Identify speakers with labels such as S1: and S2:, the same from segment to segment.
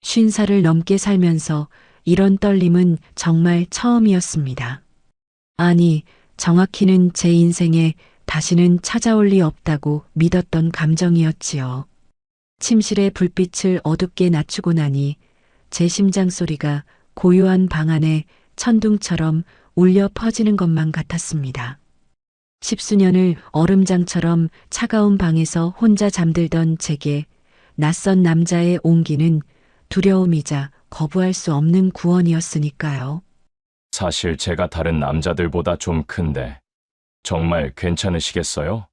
S1: 50살을 넘게 살면서 이런 떨림은 정말 처음이었습니다. 아니, 정확히는 제 인생에 다시는 찾아올 리 없다고 믿었던 감정이었지요. 침실의 불빛을 어둡게 낮추고 나니 제 심장 소리가 고요한 방 안에 천둥처럼 울려 퍼지는 것만 같았습니다. 10수년을 얼음장처럼 차가운 방에서 혼자 잠들던 제게 낯선 남자의 온기는 두려움이자 거부할 수 없는 구원이었으니까요.
S2: 사실 제가 다른 남자들보다 좀 큰데 정말 괜찮으시겠어요?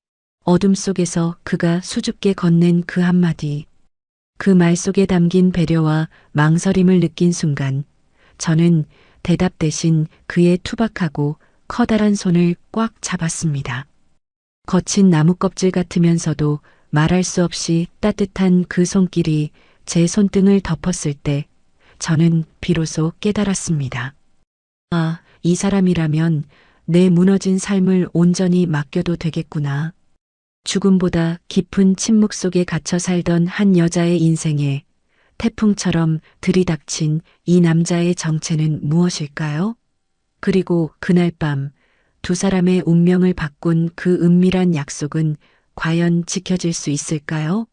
S1: 어둠 속에서 그가 수줍게 건넨 그 한마디, 그 말 속에 담긴 배려와 망설임을 느낀 순간 저는 대답 대신 그의 투박하고 커다란 손을 꽉 잡았습니다. 거친 나무 껍질 같으면서도 말할 수 없이 따뜻한 그 손길이 제 손등을 덮었을 때 저는 비로소 깨달았습니다. 아, 이 사람이라면 내 무너진 삶을 온전히 맡겨도 되겠구나. 죽음보다 깊은 침묵 속에 갇혀 살던 한 여자의 인생에 태풍처럼 들이닥친 이 남자의 정체는 무엇일까요? 그리고 그날 밤 두 사람의 운명을 바꾼 그 은밀한 약속은 과연 지켜질 수 있을까요?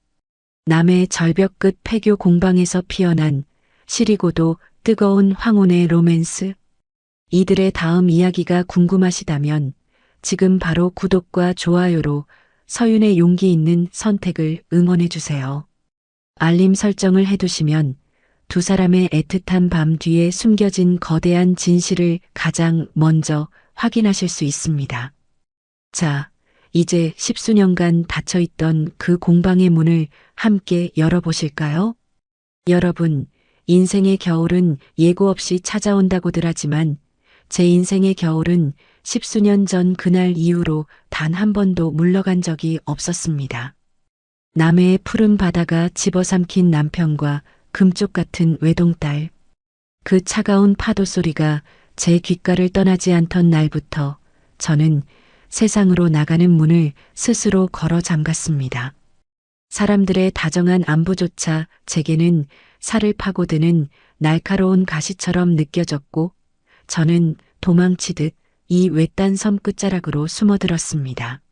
S1: 남해 절벽 끝 폐교 공방에서 피어난 시리고도 뜨거운 황혼의 로맨스. 이들의 다음 이야기가 궁금하시다면 지금 바로 구독과 좋아요로 서윤의 용기 있는 선택을 응원해 주세요. 알림 설정을 해두시면 두 사람의 애틋한 밤 뒤에 숨겨진 거대한 진실을 가장 먼저 확인하실 수 있습니다. 자, 이제 10수년간 닫혀있던 그 공방의 문을 함께 열어보실까요? 여러분, 인생의 겨울은 예고 없이 찾아온다고들 하지만 제 인생의 겨울은 10수년 전 그날 이후로 단 한 번도 물러간 적이 없었습니다. 남해의 푸른 바다가 집어삼킨 남편과 금쪽 같은 외동딸. 그 차가운 파도 소리가 제 귓가를 떠나지 않던 날부터 저는 세상으로 나가는 문을 스스로 걸어 잠갔습니다. 사람들의 다정한 안부조차 제게는 살을 파고드는 날카로운 가시처럼 느껴졌고 저는 도망치듯 이 외딴 섬 끝자락으로 숨어들었습니다.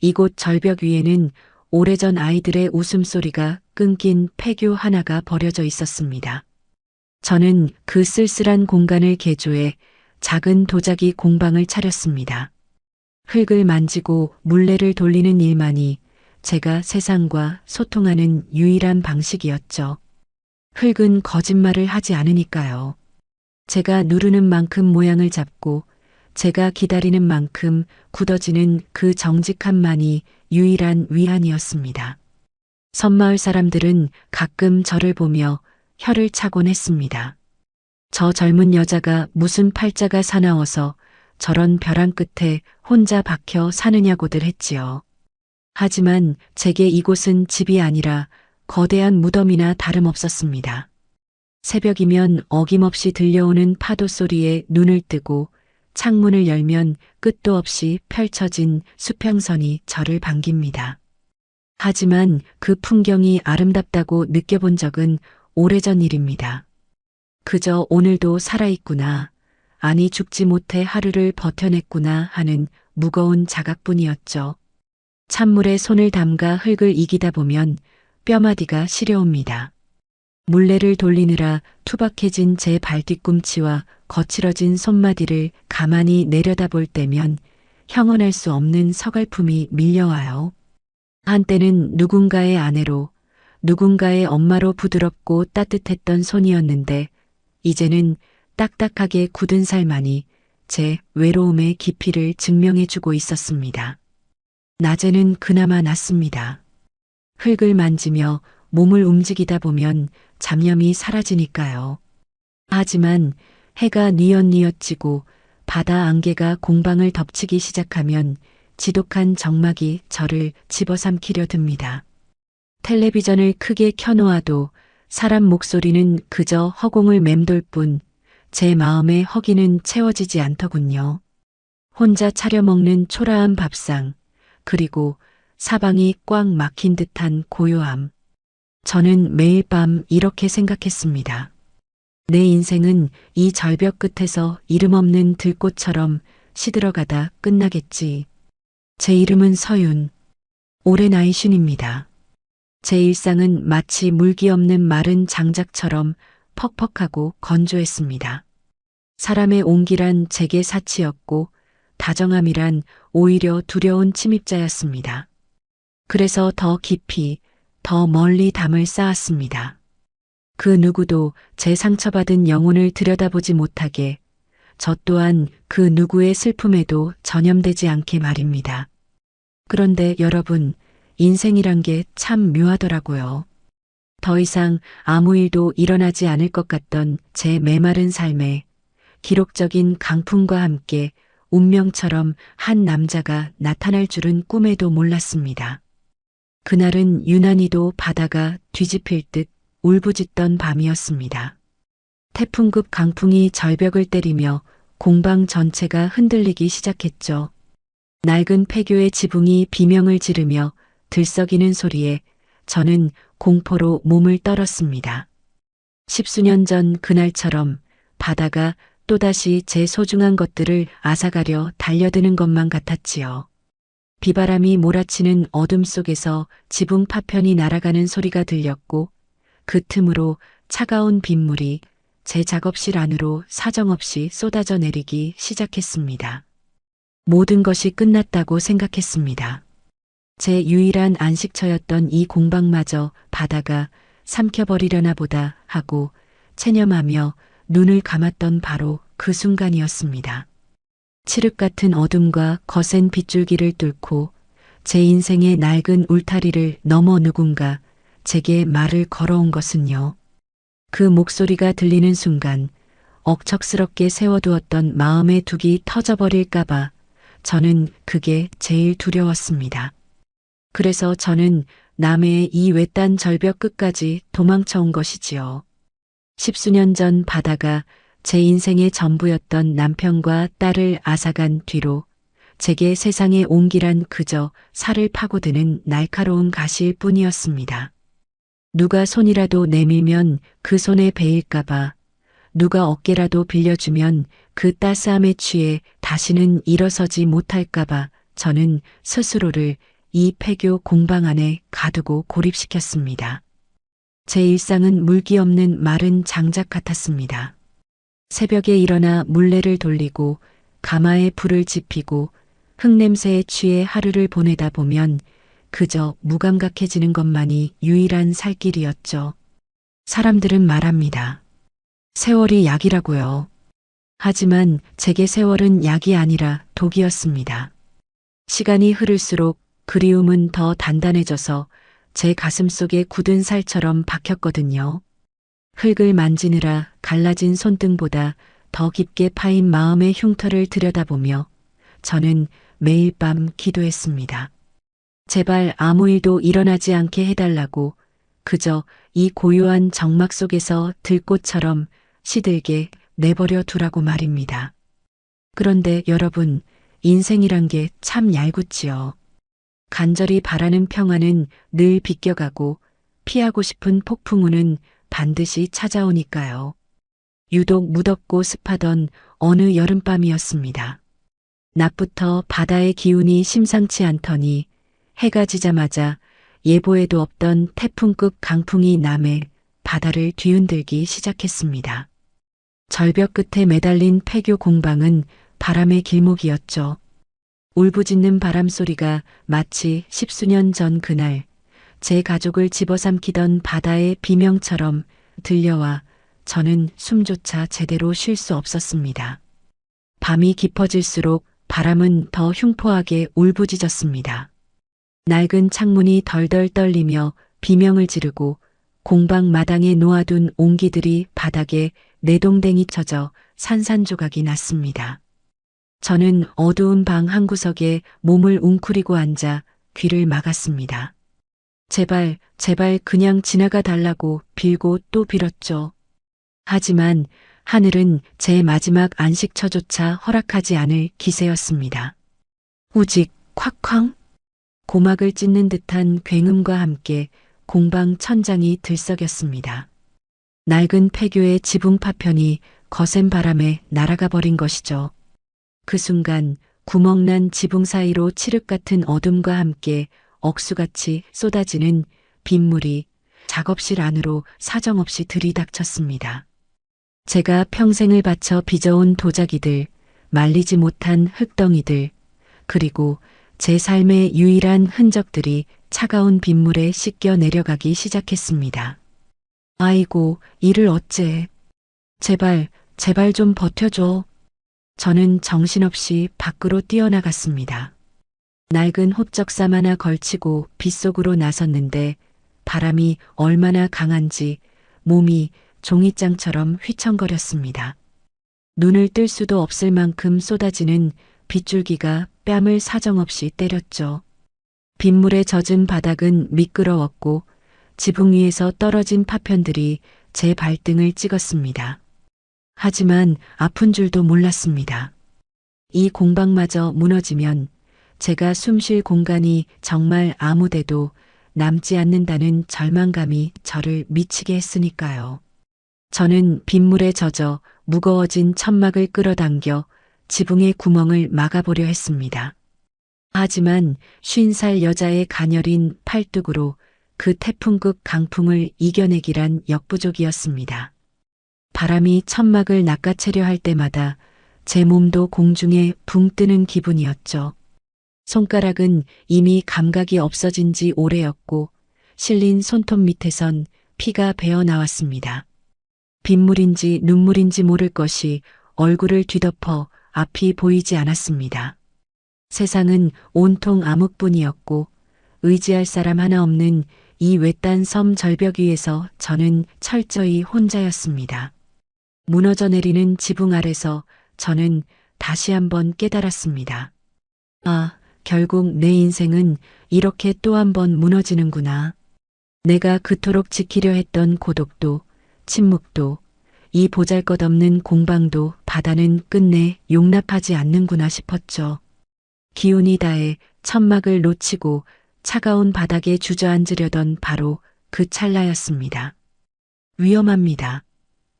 S1: 이곳 절벽 위에는 오래전 아이들의 웃음소리가 끊긴 폐교 하나가 버려져 있었습니다. 저는 그 쓸쓸한 공간을 개조해 작은 도자기 공방을 차렸습니다. 흙을 만지고 물레를 돌리는 일만이 제가 세상과 소통하는 유일한 방식이었죠. 흙은 거짓말을 하지 않으니까요. 제가 누르는 만큼 모양을 잡고 제가 기다리는 만큼 굳어지는 그 정직함만이 유일한 위안이었습니다. 섬마을 사람들은 가끔 저를 보며 혀를 차곤 했습니다. 저 젊은 여자가 무슨 팔자가 사나워서 저런 벼랑 끝에 혼자 박혀 사느냐고들 했지요. 하지만 제게 이곳은 집이 아니라 거대한 무덤이나 다름없었습니다. 새벽이면 어김없이 들려오는 파도 소리에 눈을 뜨고 창문을 열면 끝도 없이 펼쳐진 수평선이 저를 반깁니다. 하지만 그 풍경이 아름답다고 느껴본 적은 오래전 일입니다. 그저 오늘도 살아있구나, 아니 죽지 못해 하루를 버텨냈구나 하는 무거운 자각뿐이었죠. 찬물에 손을 담가 흙을 이기다 보면 뼈마디가 시려옵니다. 물레를 돌리느라 투박해진 제 발뒤꿈치와 거칠어진 손마디를 가만히 내려다볼 때면 형언할 수 없는 서글픔이 밀려와요. 한때는 누군가의 아내로, 누군가의 엄마로 부드럽고 따뜻했던 손이었는데 이제는 딱딱하게 굳은 살만이 제 외로움의 깊이를 증명해주고 있었습니다. 낮에는 그나마 낫습니다. 흙을 만지며 몸을 움직이다 보면 잡념이 사라지니까요. 하지만 해가 뉘엿뉘엿 지고 바다 안개가 공방을 덮치기 시작하면 지독한 적막이 저를 집어삼키려 듭니다. 텔레비전을 크게 켜놓아도 사람 목소리는 그저 허공을 맴돌 뿐 제 마음의 허기는 채워지지 않더군요. 혼자 차려 먹는 초라한 밥상, 그리고 사방이 꽉 막힌 듯한 고요함. 저는 매일 밤 이렇게 생각했습니다. 내 인생은 이 절벽 끝에서 이름 없는 들꽃처럼 시들어가다 끝나겠지. 제 이름은 서윤. 올해 나이 50입니다. 제 일상은 마치 물기 없는 마른 장작처럼 퍽퍽하고 건조했습니다. 사람의 온기란 제게 사치였고 다정함이란 오히려 두려운 침입자였습니다. 그래서 더 깊이, 더 멀리 담을 쌓았습니다. 그 누구도 제 상처받은 영혼을 들여다보지 못하게, 저 또한 그 누구의 슬픔에도 전염되지 않게 말입니다. 그런데 여러분, 인생이란 게 참 묘하더라고요. 더 이상 아무 일도 일어나지 않을 것 같던 제 메마른 삶에 기록적인 강풍과 함께 운명처럼 한 남자가 나타날 줄은 꿈에도 몰랐습니다. 그날은 유난히도 바다가 뒤집힐 듯 울부짖던 밤이었습니다. 태풍급 강풍이 절벽을 때리며 공방 전체가 흔들리기 시작했죠. 낡은 폐교의 지붕이 비명을 지르며 들썩이는 소리에 저는 공포로 몸을 떨었습니다. 십수년 전 그날처럼 바다가 또다시 제 소중한 것들을 앗아가려 달려드는 것만 같았지요. 비바람이 몰아치는 어둠 속에서 지붕 파편이 날아가는 소리가 들렸고 그 틈으로 차가운 빗물이 제 작업실 안으로 사정없이 쏟아져 내리기 시작했습니다. 모든 것이 끝났다고 생각했습니다. 제 유일한 안식처였던 이 공방마저 바다가 삼켜버리려나 보다 하고 체념하며 눈을 감았던 바로 그 순간이었습니다. 칠흑 같은 어둠과 거센 빗줄기를 뚫고 제 인생의 낡은 울타리를 넘어 누군가 제게 말을 걸어온 것은요. 그 목소리가 들리는 순간 억척스럽게 세워두었던 마음의 둑이 터져버릴까봐 저는 그게 제일 두려웠습니다. 그래서 저는 남해의 이 외딴 절벽 끝까지 도망쳐온 것이지요. 십수년 전 바다가 제 인생의 전부였던 남편과 딸을 앗아간 뒤로 제게 세상의 온기란 그저 살을 파고드는 날카로운 가시일 뿐이었습니다. 누가 손이라도 내밀면 그 손에 베일까봐, 누가 어깨라도 빌려주면 그 따스함에 취해 다시는 일어서지 못할까봐 저는 스스로를 이 폐교 공방 안에 가두고 고립시켰습니다. 제 일상은 물기 없는 마른 장작 같았습니다. 새벽에 일어나 물레를 돌리고 가마에 불을 지피고 흙냄새에 취해 하루를 보내다 보면 그저 무감각해지는 것만이 유일한 살 길이었죠. 사람들은 말합니다. 세월이 약이라고요. 하지만 제게 세월은 약이 아니라 독이었습니다. 시간이 흐를수록 그리움은 더 단단해져서 제 가슴 속에 굳은 살처럼 박혔거든요. 흙을 만지느라 갈라진 손등보다 더 깊게 파인 마음의 흉터를 들여다보며 저는 매일 밤 기도했습니다. 제발 아무 일도 일어나지 않게 해달라고, 그저 이 고요한 정막 속에서 들꽃처럼 시들게 내버려 두라고 말입니다. 그런데 여러분, 인생이란 게 참 얄궂지요. 간절히 바라는 평화는 늘 비껴가고 피하고 싶은 폭풍우는 반드시 찾아오니까요. 유독 무덥고 습하던 어느 여름밤이었습니다. 낮부터 바다의 기운이 심상치 않더니 해가 지자마자 예보에도 없던 태풍급 강풍이 남해 바다를 뒤흔들기 시작했습니다. 절벽 끝에 매달린 폐교 공방은 바람의 길목이었죠. 울부짖는 바람 소리가 마치 십수년 전 그날 제 가족을 집어삼키던 바다의 비명처럼 들려와 저는 숨조차 제대로 쉴 수 없었습니다. 밤이 깊어질수록 바람은 더 흉포하게 울부짖었습니다. 낡은 창문이 덜덜 떨리며 비명을 지르고 공방 마당에 놓아둔 옹기들이 바닥에 내동댕이 쳐져 산산조각이 났습니다. 저는 어두운 방 한구석에 몸을 웅크리고 앉아 귀를 막았습니다. 제발, 제발 그냥 지나가 달라고 빌고 또 빌었죠. 하지만 하늘은 제 마지막 안식처조차 허락하지 않을 기세였습니다. 우직, 콱쾅. 고막을 찢는 듯한 굉음과 함께 공방 천장이 들썩였습니다. 낡은 폐교의 지붕 파편이 거센 바람에 날아가 버린 것이죠. 그 순간 구멍난 지붕 사이로 칠흑 같은 어둠과 함께 억수같이 쏟아지는 빗물이 작업실 안으로 사정없이 들이닥쳤습니다. 제가 평생을 바쳐 빚어온 도자기들, 말리지 못한 흙덩이들, 그리고 제 삶의 유일한 흔적들이 차가운 빗물에 씻겨 내려가기 시작했습니다. 아이고, 이를 어째. 제발, 제발 좀 버텨줘. 저는 정신없이 밖으로 뛰어나갔습니다. 낡은 홉적삼 하나 걸치고 빗속으로 나섰는데 바람이 얼마나 강한지 몸이 종이장처럼 휘청거렸습니다. 눈을 뜰 수도 없을 만큼 쏟아지는 빗줄기가 뺨을 사정없이 때렸죠. 빗물에 젖은 바닥은 미끄러웠고 지붕 위에서 떨어진 파편들이 제 발등을 찍었습니다. 하지만 아픈 줄도 몰랐습니다. 이 공방마저 무너지면 제가 숨 쉴 공간이 정말 아무데도 남지 않는다는 절망감이 저를 미치게 했으니까요. 저는 빗물에 젖어 무거워진 천막을 끌어당겨 지붕의 구멍을 막아보려 했습니다. 하지만 50살 여자의 가녀린 팔뚝으로 그 태풍급 강풍을 이겨내기란 역부족이었습니다. 바람이 천막을 낚아채려 할 때마다 제 몸도 공중에 붕 뜨는 기분이었죠. 손가락은 이미 감각이 없어진 지 오래였고 실린 손톱 밑에선 피가 배어 나왔습니다. 빗물인지 눈물인지 모를 것이 얼굴을 뒤덮어 앞이 보이지 않았습니다. 세상은 온통 암흑뿐이었고 의지할 사람 하나 없는 이 외딴 섬 절벽 위에서 저는 철저히 혼자였습니다. 무너져 내리는 지붕 아래서 저는 다시 한번 깨달았습니다. 아, 결국 내 인생은 이렇게 또 한 번 무너지는구나. 내가 그토록 지키려 했던 고독도, 침묵도, 이 보잘것없는 공방도 바다는 끝내 용납하지 않는구나 싶었죠. 기운이 다해 천막을 놓치고 차가운 바닥에 주저앉으려던 바로 그 찰나였습니다. 위험합니다.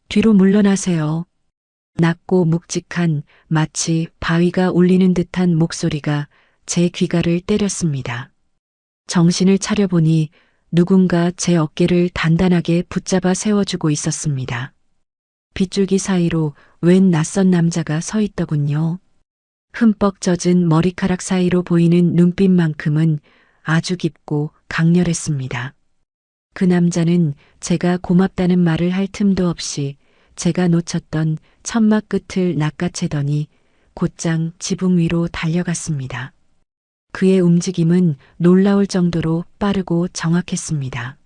S1: 뒤로 물러나세요. 낮고 묵직한 마치 바위가 울리는 듯한 목소리가 제 귀가를 때렸습니다. 정신을 차려보니 누군가 제 어깨를 단단하게 붙잡아 세워주고 있었습니다. 빗줄기 사이로 웬 낯선 남자가 서 있더군요. 흠뻑 젖은 머리카락 사이로 보이는 눈빛만큼은 아주 깊고 강렬했습니다. 그 남자는 제가 고맙다는 말을 할 틈도 없이 제가 놓쳤던 천막 끝을 낚아채더니 곧장 지붕 위로 달려갔습니다. 그의 움직임은 놀라울 정도로 빠르고 정확했습니다.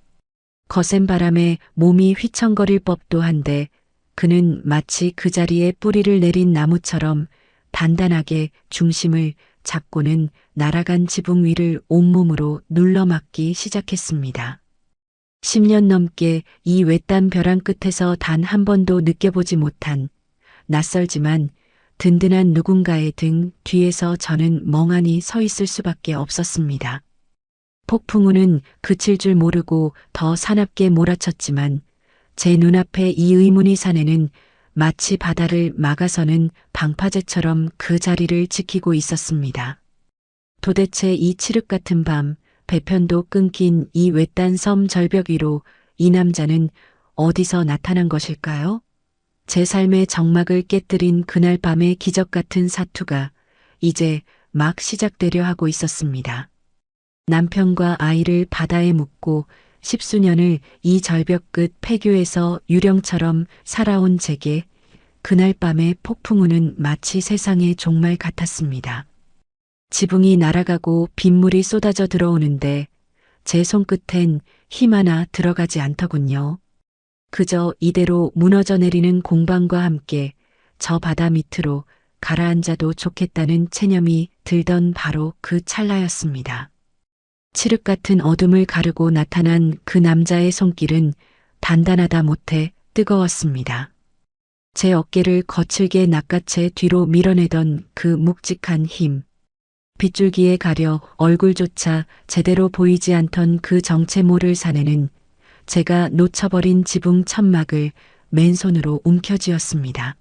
S1: 거센 바람에 몸이 휘청거릴 법도 한데 그는 마치 그 자리에 뿌리를 내린 나무처럼 단단하게 중심을 잡고는 날아간 지붕 위를 온몸으로 눌러막기 시작했습니다. 10년 넘게 이 외딴 벼랑 끝에서 단 한 번도 느껴보지 못한 낯설지만 든든한 누군가의 등 뒤에서 저는 멍하니 서 있을 수밖에 없었습니다. 폭풍우는 그칠 줄 모르고 더 사납게 몰아쳤지만 제 눈앞에 이 의문의 사내는 마치 바다를 막아서는 방파제처럼 그 자리를 지키고 있었습니다. 도대체 이 칠흑 같은 밤, 배편도 끊긴 이 외딴 섬 절벽 위로 이 남자는 어디서 나타난 것일까요? 제 삶의 정막을 깨뜨린 그날 밤의 기적 같은 사투가 이제 막 시작되려 하고 있었습니다. 남편과 아이를 바다에 묻고 10수년을 이 절벽 끝 폐교에서 유령처럼 살아온 제게 그날 밤의 폭풍우는 마치 세상의 종말 같았습니다. 지붕이 날아가고 빗물이 쏟아져 들어오는데 제 손끝엔 힘 하나 들어가지 않더군요. 그저 이대로 무너져 내리는 공방과 함께 저 바다 밑으로 가라앉아도 좋겠다는 체념이 들던 바로 그 찰나였습니다. 칠흑 같은 어둠을 가르고 나타난 그 남자의 손길은 단단하다 못해 뜨거웠습니다. 제 어깨를 거칠게 낚아채 뒤로 밀어내던 그 묵직한 힘. 빗줄기에 가려 얼굴조차 제대로 보이지 않던 그 정체 모를 사내는 제가 놓쳐버린 지붕 천막을 맨손으로 움켜쥐었습니다.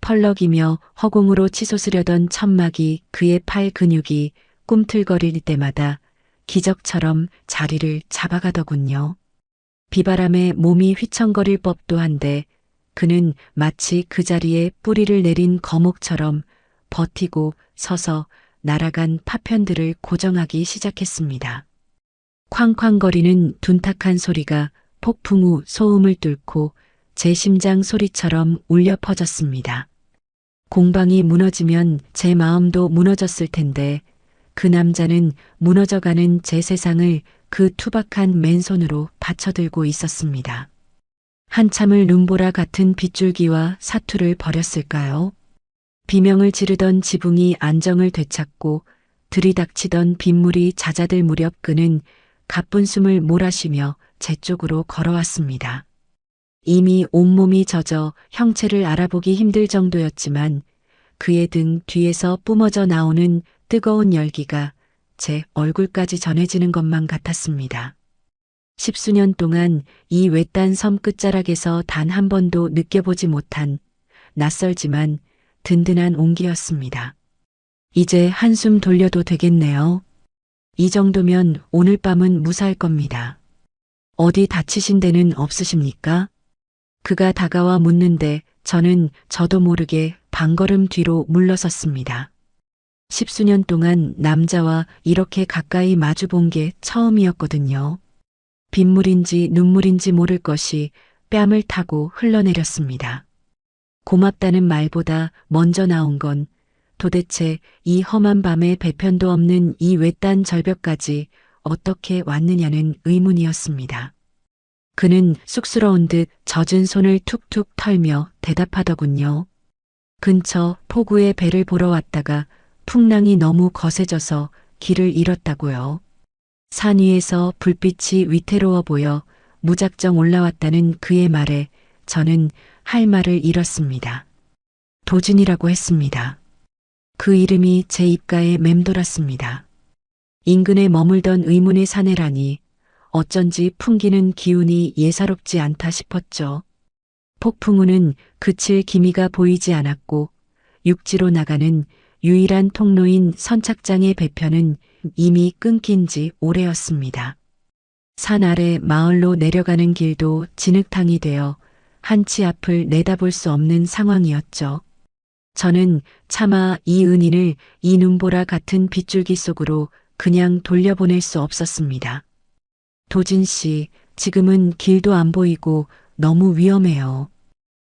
S1: 펄럭이며 허공으로 치솟으려던 천막이 그의 팔 근육이 꿈틀거릴 때마다 기적처럼 자리를 잡아가더군요. 비바람에 몸이 휘청거릴 법도 한데 그는 마치 그 자리에 뿌리를 내린 거목처럼 버티고 서서 날아간 파편들을 고정하기 시작했습니다. 쾅쾅거리는 둔탁한 소리가 폭풍 후 소음을 뚫고 제 심장 소리처럼 울려 퍼졌습니다. 공방이 무너지면 제 마음도 무너졌을 텐데 그 남자는 무너져가는 제 세상을 그 투박한 맨손으로 받쳐들고 있었습니다. 한참을 눈보라 같은 빗줄기와 사투를 벌였을까요? 비명을 지르던 지붕이 안정을 되찾고 들이닥치던 빗물이 잦아들 무렵 그는 가쁜 숨을 몰아쉬며 제 쪽으로 걸어왔습니다. 이미 온몸이 젖어 형체를 알아보기 힘들 정도였지만 그의 등 뒤에서 뿜어져 나오는 뜨거운 열기가 제 얼굴까지 전해지는 것만 같았습니다. 10수년 동안 이 외딴 섬 끝자락에서 단 한 번도 느껴보지 못한 낯설지만 든든한 온기였습니다. 이제 한숨 돌려도 되겠네요. 이 정도면 오늘 밤은 무사할 겁니다. 어디 다치신 데는 없으십니까? 그가 다가와 묻는데 저는 저도 모르게 반걸음 뒤로 물러섰습니다. 10수년 동안 남자와 이렇게 가까이 마주본 게 처음이었거든요. 빗물인지 눈물인지 모를 것이 뺨을 타고 흘러내렸습니다. 고맙다는 말보다 먼저 나온 건 도대체 이 험한 밤에 배편도 없는 이 외딴 절벽까지 어떻게 왔느냐는 의문이었습니다. 그는 쑥스러운 듯 젖은 손을 툭툭 털며 대답하더군요. 근처 포구의 배를 보러 왔다가 풍랑이 너무 거세져서 길을 잃었다고요. 산 위에서 불빛이 위태로워 보여 무작정 올라왔다는 그의 말에 저는 할 말을 잃었습니다. 도진이라고 했습니다. 그 이름이 제 입가에 맴돌았습니다. 인근에 머물던 의문의 사내라니 어쩐지 풍기는 기운이 예사롭지 않다 싶었죠. 폭풍 후는 그칠 기미가 보이지 않았고 육지로 나가는 유일한 통로인 선착장의 배편은 이미 끊긴 지 오래였습니다. 산 아래 마을로 내려가는 길도 진흙탕이 되어 한치 앞을 내다볼 수 없는 상황이었죠. 저는 차마 이 은인을 이 눈보라 같은 빗줄기 속으로 그냥 돌려보낼 수 없었습니다. 도진 씨, 지금은 길도 안 보이고 너무 위험해요.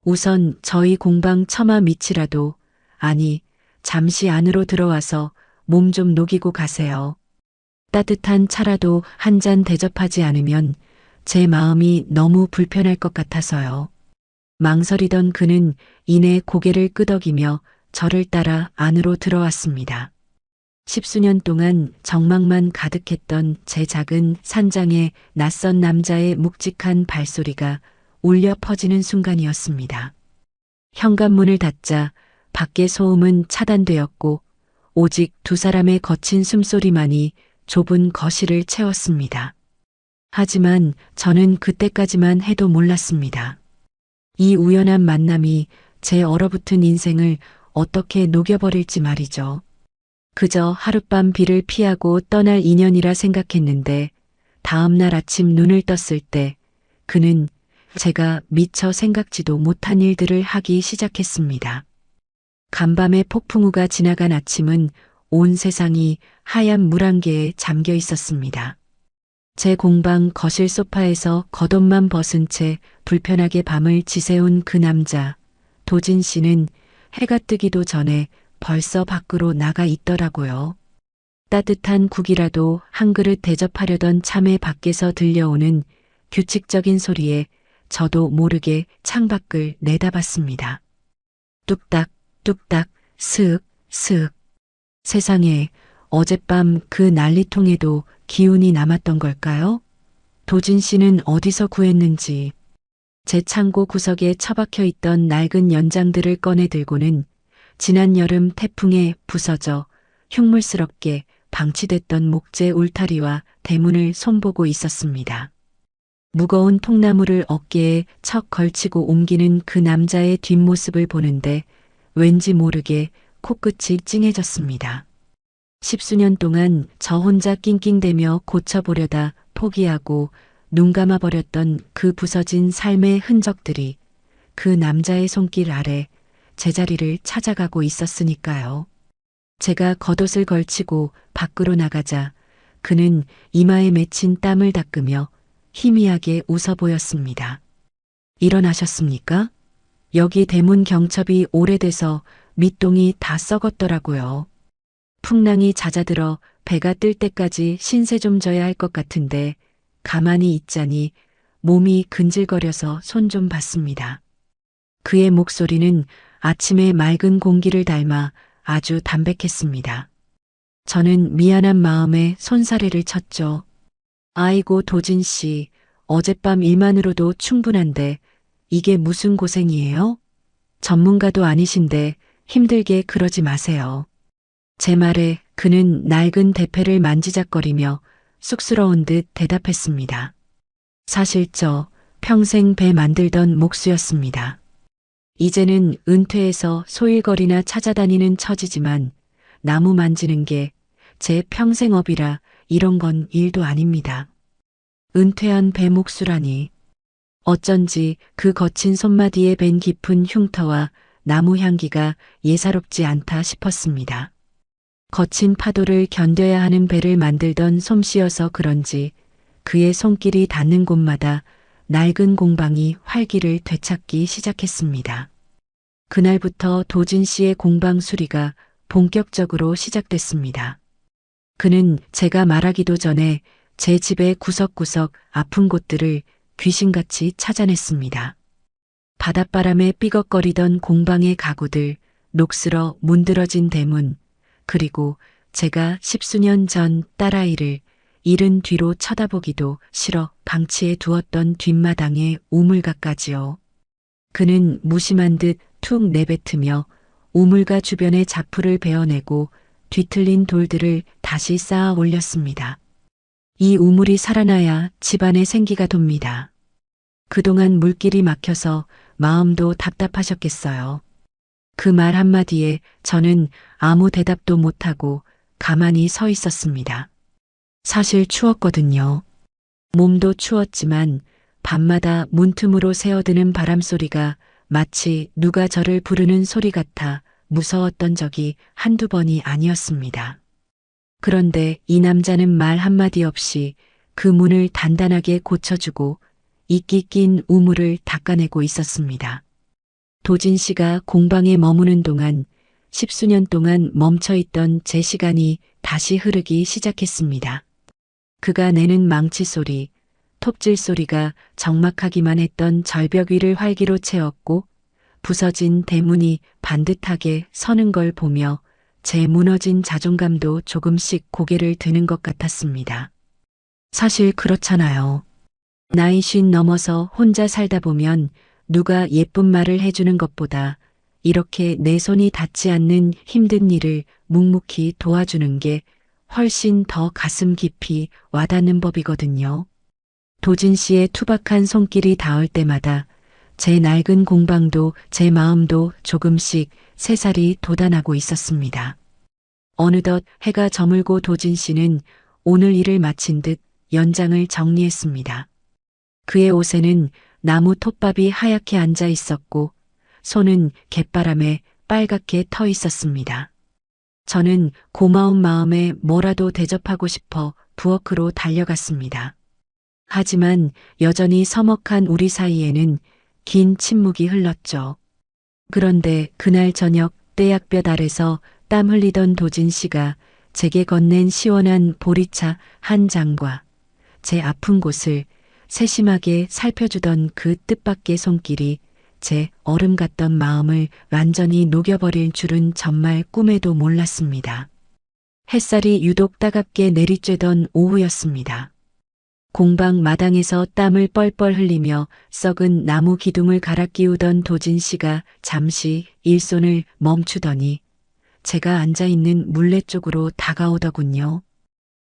S1: 우선 저희 공방 처마 밑이라도, 아니, 잠시 안으로 들어와서 몸 좀 녹이고 가세요. 따뜻한 차라도 한 잔 대접하지 않으면 제 마음이 너무 불편할 것 같아서요. 망설이던 그는 이내 고개를 끄덕이며 저를 따라 안으로 들어왔습니다. 10수년 동안 정막만 가득했던 제 작은 산장에 낯선 남자의 묵직한 발소리가 울려 퍼지는 순간이었습니다. 현관문을 닫자 밖의 소음은 차단되었고 오직 두 사람의 거친 숨소리만이 좁은 거실을 채웠습니다. 하지만 저는 그때까지만 해도 몰랐습니다. 이 우연한 만남이 제 얼어붙은 인생을 어떻게 녹여버릴지 말이죠. 그저 하룻밤 비를 피하고 떠날 인연이라 생각했는데 다음 날 아침 눈을 떴을 때 그는 제가 미처 생각지도 못한 일들을 하기 시작했습니다. 간밤에 폭풍우가 지나간 아침은 온 세상이 하얀 물안개에 잠겨 있었습니다. 제 공방 거실 소파에서 겉옷만 벗은 채 불편하게 밤을 지새운 그 남자, 도진 씨는 해가 뜨기도 전에 벌써 밖으로 나가 있더라고요. 따뜻한 국이라도 한 그릇 대접하려던 참에 밖에서 들려오는 규칙적인 소리에 저도 모르게 창밖을 내다봤습니다. 뚝딱, 뚝딱, 스윽, 스윽. 세상에 어젯밤 그 난리통에도 기운이 남았던 걸까요? 도진 씨는 어디서 구했는지 제 창고 구석에 처박혀 있던 낡은 연장들을 꺼내 들고는 지난 여름 태풍에 부서져 흉물스럽게 방치됐던 목재 울타리와 대문을 손보고 있었습니다. 무거운 통나무를 어깨에 척 걸치고 옮기는 그 남자의 뒷모습을 보는데 왠지 모르게 코끝이 찡해졌습니다. 10수년 동안 저 혼자 낑낑대며 고쳐보려다 포기하고 눈 감아버렸던 그 부서진 삶의 흔적들이 그 남자의 손길 아래 제자리를 찾아가고 있었으니까요. 제가 겉옷을 걸치고 밖으로 나가자 그는 이마에 맺힌 땀을 닦으며 희미하게 웃어 보였습니다. 일어나셨습니까? 여기 대문 경첩이 오래돼서 밑동이 다 썩었더라고요. 풍랑이 잦아들어 배가 뜰 때까지 신세 좀 져야 할 것 같은데 가만히 있자니 몸이 근질거려서 손 좀 봤습니다. 그의 목소리는 아침의 맑은 공기를 닮아 아주 담백했습니다. 저는 미안한 마음에 손사래를 쳤죠. 아이고 도진 씨, 어젯밤 일만으로도 충분한데 이게 무슨 고생이에요? 전문가도 아니신데 힘들게 그러지 마세요. 제 말에 그는 낡은 대패를 만지작거리며 쑥스러운 듯 대답했습니다. 사실 저 평생 배 만들던 목수였습니다. 이제는 은퇴해서 소일거리나 찾아다니는 처지지만 나무 만지는 게 제 평생업이라 이런 건 일도 아닙니다. 은퇴한 배 목수라니. 어쩐지 그 거친 손마디에 밴 깊은 흉터와 나무 향기가 예사롭지 않다 싶었습니다. 거친 파도를 견뎌야 하는 배를 만들던 솜씨여서 그런지 그의 손길이 닿는 곳마다 낡은 공방이 활기를 되찾기 시작했습니다. 그날부터 도진 씨의 공방 수리가 본격적으로 시작됐습니다. 그는 제가 말하기도 전에 제 집의 구석구석 아픈 곳들을 귀신같이 찾아냈습니다. 바닷바람에 삐걱거리던 공방의 가구들, 녹슬어 문드러진 대문, 그리고 제가 10수년 전 딸아이를 이른 뒤로 쳐다보기도 싫어 방치해 두었던 뒷마당의 우물가까지요. 그는 무심한 듯 툭 내뱉으며 우물가 주변의 자풀을 베어내고 뒤틀린 돌들을 다시 쌓아 올렸습니다. 이 우물이 살아나야 집안에 생기가 돕니다. 그동안 물길이 막혀서 마음도 답답하셨겠어요. 그 말 한마디에 저는 아무 대답도 못하고 가만히 서 있었습니다. 사실 추웠거든요. 몸도 추웠지만 밤마다 문틈으로 새어드는 바람소리가 마치 누가 저를 부르는 소리 같아 무서웠던 적이 한두 번이 아니었습니다. 그런데 이 남자는 말 한마디 없이 그 문을 단단하게 고쳐주고 이끼 낀 우물을 닦아내고 있었습니다. 도진 씨가 공방에 머무는 동안 10수년 동안 멈춰있던 제 시간이 다시 흐르기 시작했습니다. 그가 내는 망치 소리, 톱질 소리가 적막하기만 했던 절벽 위를 활기로 채웠고 부서진 대문이 반듯하게 서는 걸 보며 제 무너진 자존감도 조금씩 고개를 드는 것 같았습니다. 사실 그렇잖아요. 나이 50 넘어서 혼자 살다 보면 누가 예쁜 말을 해주는 것보다 이렇게 내 손이 닿지 않는 힘든 일을 묵묵히 도와주는 게 훨씬 더 가슴 깊이 와닿는 법이거든요. 도진 씨의 투박한 손길이 닿을 때마다 제 낡은 공방도 제 마음도 조금씩 새살이 돋아나고 있었습니다. 어느덧 해가 저물고 도진 씨는 오늘 일을 마친 듯 연장을 정리했습니다. 그의 옷에는 나무 톱밥이 하얗게 앉아 있었고 손은 갯바람에 빨갛게 터 있었습니다. 저는 고마운 마음에 뭐라도 대접하고 싶어 부엌으로 달려갔습니다. 하지만 여전히 서먹한 우리 사이에는 긴 침묵이 흘렀죠. 그런데 그날 저녁 떼약볕 아래서 땀 흘리던 도진 씨가 제게 건넨 시원한 보리차 한 잔과 제 아픈 곳을 세심하게 살펴주던 그 뜻밖의 손길이 제 얼음 같던 마음을 완전히 녹여버릴 줄은 정말 꿈에도 몰랐습니다. 햇살이 유독 따갑게 내리쬐던 오후였습니다. 공방 마당에서 땀을 뻘뻘 흘리며 썩은 나무 기둥을 갈아 끼우던 도진 씨가 잠시 일손을 멈추더니 제가 앉아있는 물레 쪽으로 다가오더군요.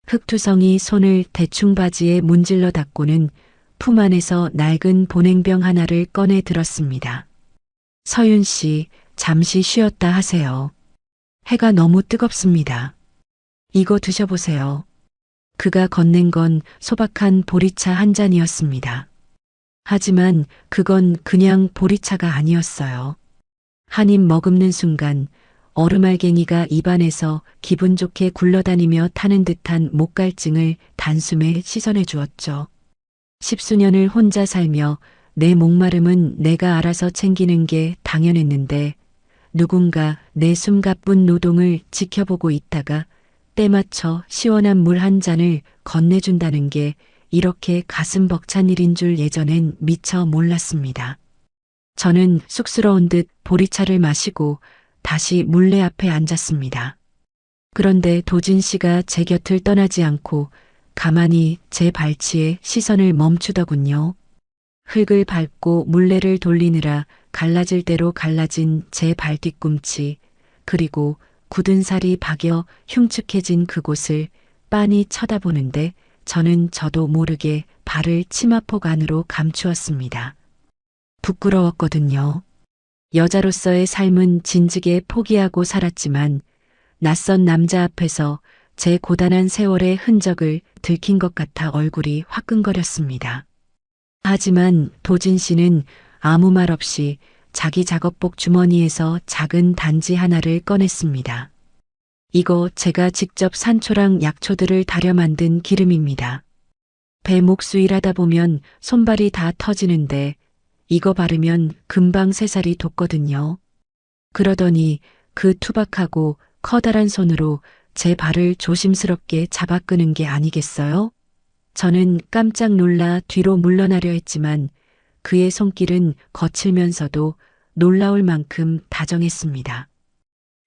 S1: 흑투성이 손을 대충 바지에 문질러 닦고는 품 안에서 낡은 보냉병 하나를 꺼내 들었습니다. 서윤 씨, 잠시 쉬었다 하세요. 해가 너무 뜨겁습니다. 이거 드셔보세요. 그가 건넨 건 소박한 보리차 한 잔이었습니다. 하지만 그건 그냥 보리차가 아니었어요. 한 입 머금는 순간 얼음알갱이가 입안에서 기분 좋게 굴러다니며 타는 듯한 목갈증을 단숨에 씻어내 주었죠. 10수년을 혼자 살며 내 목마름은 내가 알아서 챙기는 게 당연했는데 누군가 내 숨가쁜 노동을 지켜보고 있다가 때 맞춰 시원한 물 한 잔을 건네준다는 게 이렇게 가슴 벅찬 일인 줄 예전엔 미처 몰랐습니다. 저는 쑥스러운 듯 보리차를 마시고 다시 물레 앞에 앉았습니다. 그런데 도진 씨가 제 곁을 떠나지 않고 가만히 제 발치에 시선을 멈추더군요. 흙을 밟고 물레를 돌리느라 갈라질 대로 갈라진 제 발뒤꿈치, 그리고 굳은 살이 박여 흉측해진 그곳을 빤히 쳐다보는데 저는 저도 모르게 발을 치마폭 안으로 감추었습니다. 부끄러웠거든요. 여자로서의 삶은 진즉에 포기하고 살았지만 낯선 남자 앞에서 제 고단한 세월의 흔적을 들킨 것 같아 얼굴이 화끈거렸습니다. 하지만 도진 씨는 아무 말 없이 자기 작업복 주머니에서 작은 단지 하나를 꺼냈습니다. 이거 제가 직접 산초랑 약초들을 달여 만든 기름입니다. 배목 수일하다 보면 손발이 다 터지는데 이거 바르면 금방 새살이 돋거든요. 그러더니 그 투박하고 커다란 손으로 제 발을 조심스럽게 잡아 끄는 게 아니겠어요? 저는 깜짝 놀라 뒤로 물러나려 했지만 그의 손길은 거칠면서도 놀라울 만큼 다정했습니다.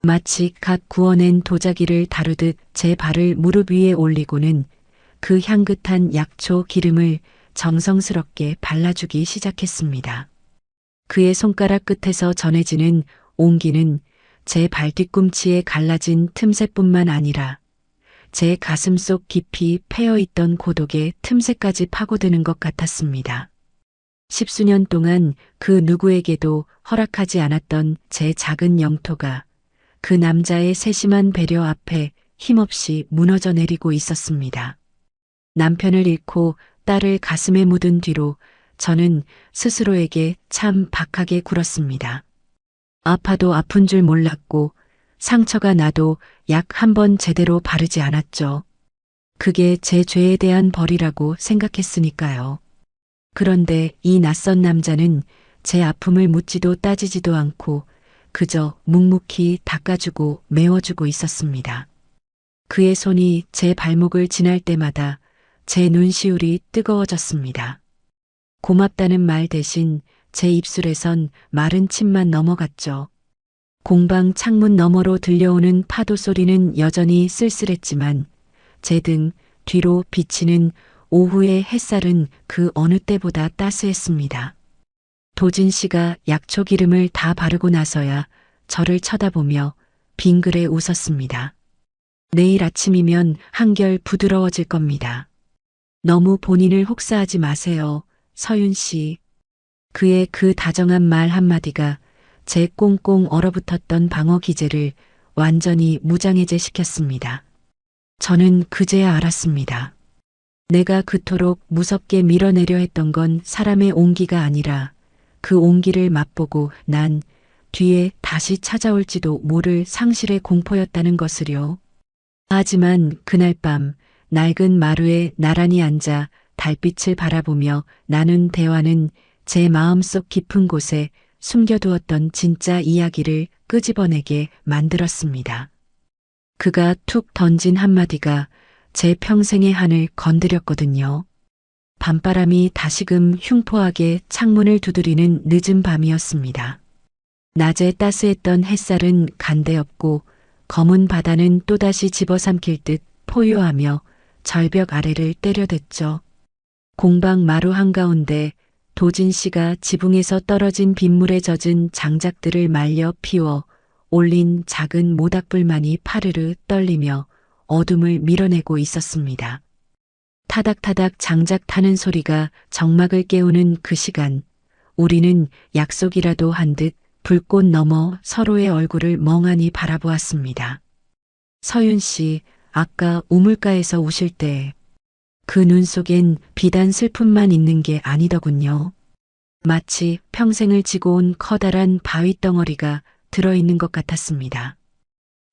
S1: 마치 갓 구워낸 도자기를 다루듯 제 발을 무릎 위에 올리고는 그 향긋한 약초 기름을 정성스럽게 발라주기 시작했습니다. 그의 손가락 끝에서 전해지는 온기는 제 발뒤꿈치에 갈라진 틈새뿐만 아니라 제 가슴 속 깊이 패여있던 고독의 틈새까지 파고드는 것 같았습니다. 10수년 동안 그 누구에게도 허락하지 않았던 제 작은 영토가 그 남자의 세심한 배려 앞에 힘없이 무너져 내리고 있었습니다. 남편을 잃고 딸을 가슴에 묻은 뒤로 저는 스스로에게 참 박하게 굴었습니다. 아파도 아픈 줄 몰랐고 상처가 나도 약 한 번 제대로 바르지 않았죠. 그게 제 죄에 대한 벌이라고 생각했으니까요. 그런데 이 낯선 남자는 제 아픔을 묻지도 따지지도 않고 그저 묵묵히 닦아주고 메워주고 있었습니다. 그의 손이 제 발목을 지날 때마다 제 눈시울이 뜨거워졌습니다. 고맙다는 말 대신 제 입술에선 마른 침만 넘어갔죠. 공방 창문 너머로 들려오는 파도 소리는 여전히 쓸쓸했지만 제 등 뒤로 비치는 오후의 햇살은 그 어느 때보다 따스했습니다. 도진 씨가 약초 기름을 다 바르고 나서야 저를 쳐다보며 빙그레 웃었습니다. 내일 아침이면 한결 부드러워질 겁니다. 너무 본인을 혹사하지 마세요, 서윤 씨. 그의 그 다정한 말 한마디가 제 꽁꽁 얼어붙었던 방어 기제를 완전히 무장해제시켰습니다. 저는 그제야 알았습니다. 내가 그토록 무섭게 밀어내려 했던 건 사람의 온기가 아니라 그 온기를 맛보고 난 뒤에 다시 찾아올지도 모를 상실의 공포였다는 것을요. 하지만 그날 밤 낡은 마루에 나란히 앉아 달빛을 바라보며 나눈 대화는 제 마음속 깊은 곳에 숨겨두었던 진짜 이야기를 끄집어내게 만들었습니다. 그가 툭 던진 한마디가 제 평생의 한을 건드렸거든요. 밤바람이 다시금 흉포하게 창문을 두드리는 늦은 밤이었습니다. 낮에 따스했던 햇살은 간대없고 검은 바다는 또다시 집어삼킬 듯 포효하며 절벽 아래를 때려댔죠. 공방 마루 한가운데 도진 씨가 지붕에서 떨어진 빗물에 젖은 장작들을 말려 피워 올린 작은 모닥불만이 파르르 떨리며 어둠을 밀어내고 있었습니다. 타닥타닥 장작 타는 소리가 정막을 깨우는 그 시간, 우리는 약속이라도 한 듯 불꽃 너머 서로의 얼굴을 멍하니 바라보았습니다. 서윤 씨, 아까 우물가에서 우실 때 그 눈 속엔 비단 슬픔만 있는 게 아니더군요. 마치 평생을 지고 온 커다란 바위 덩어리가 들어있는 것 같았습니다.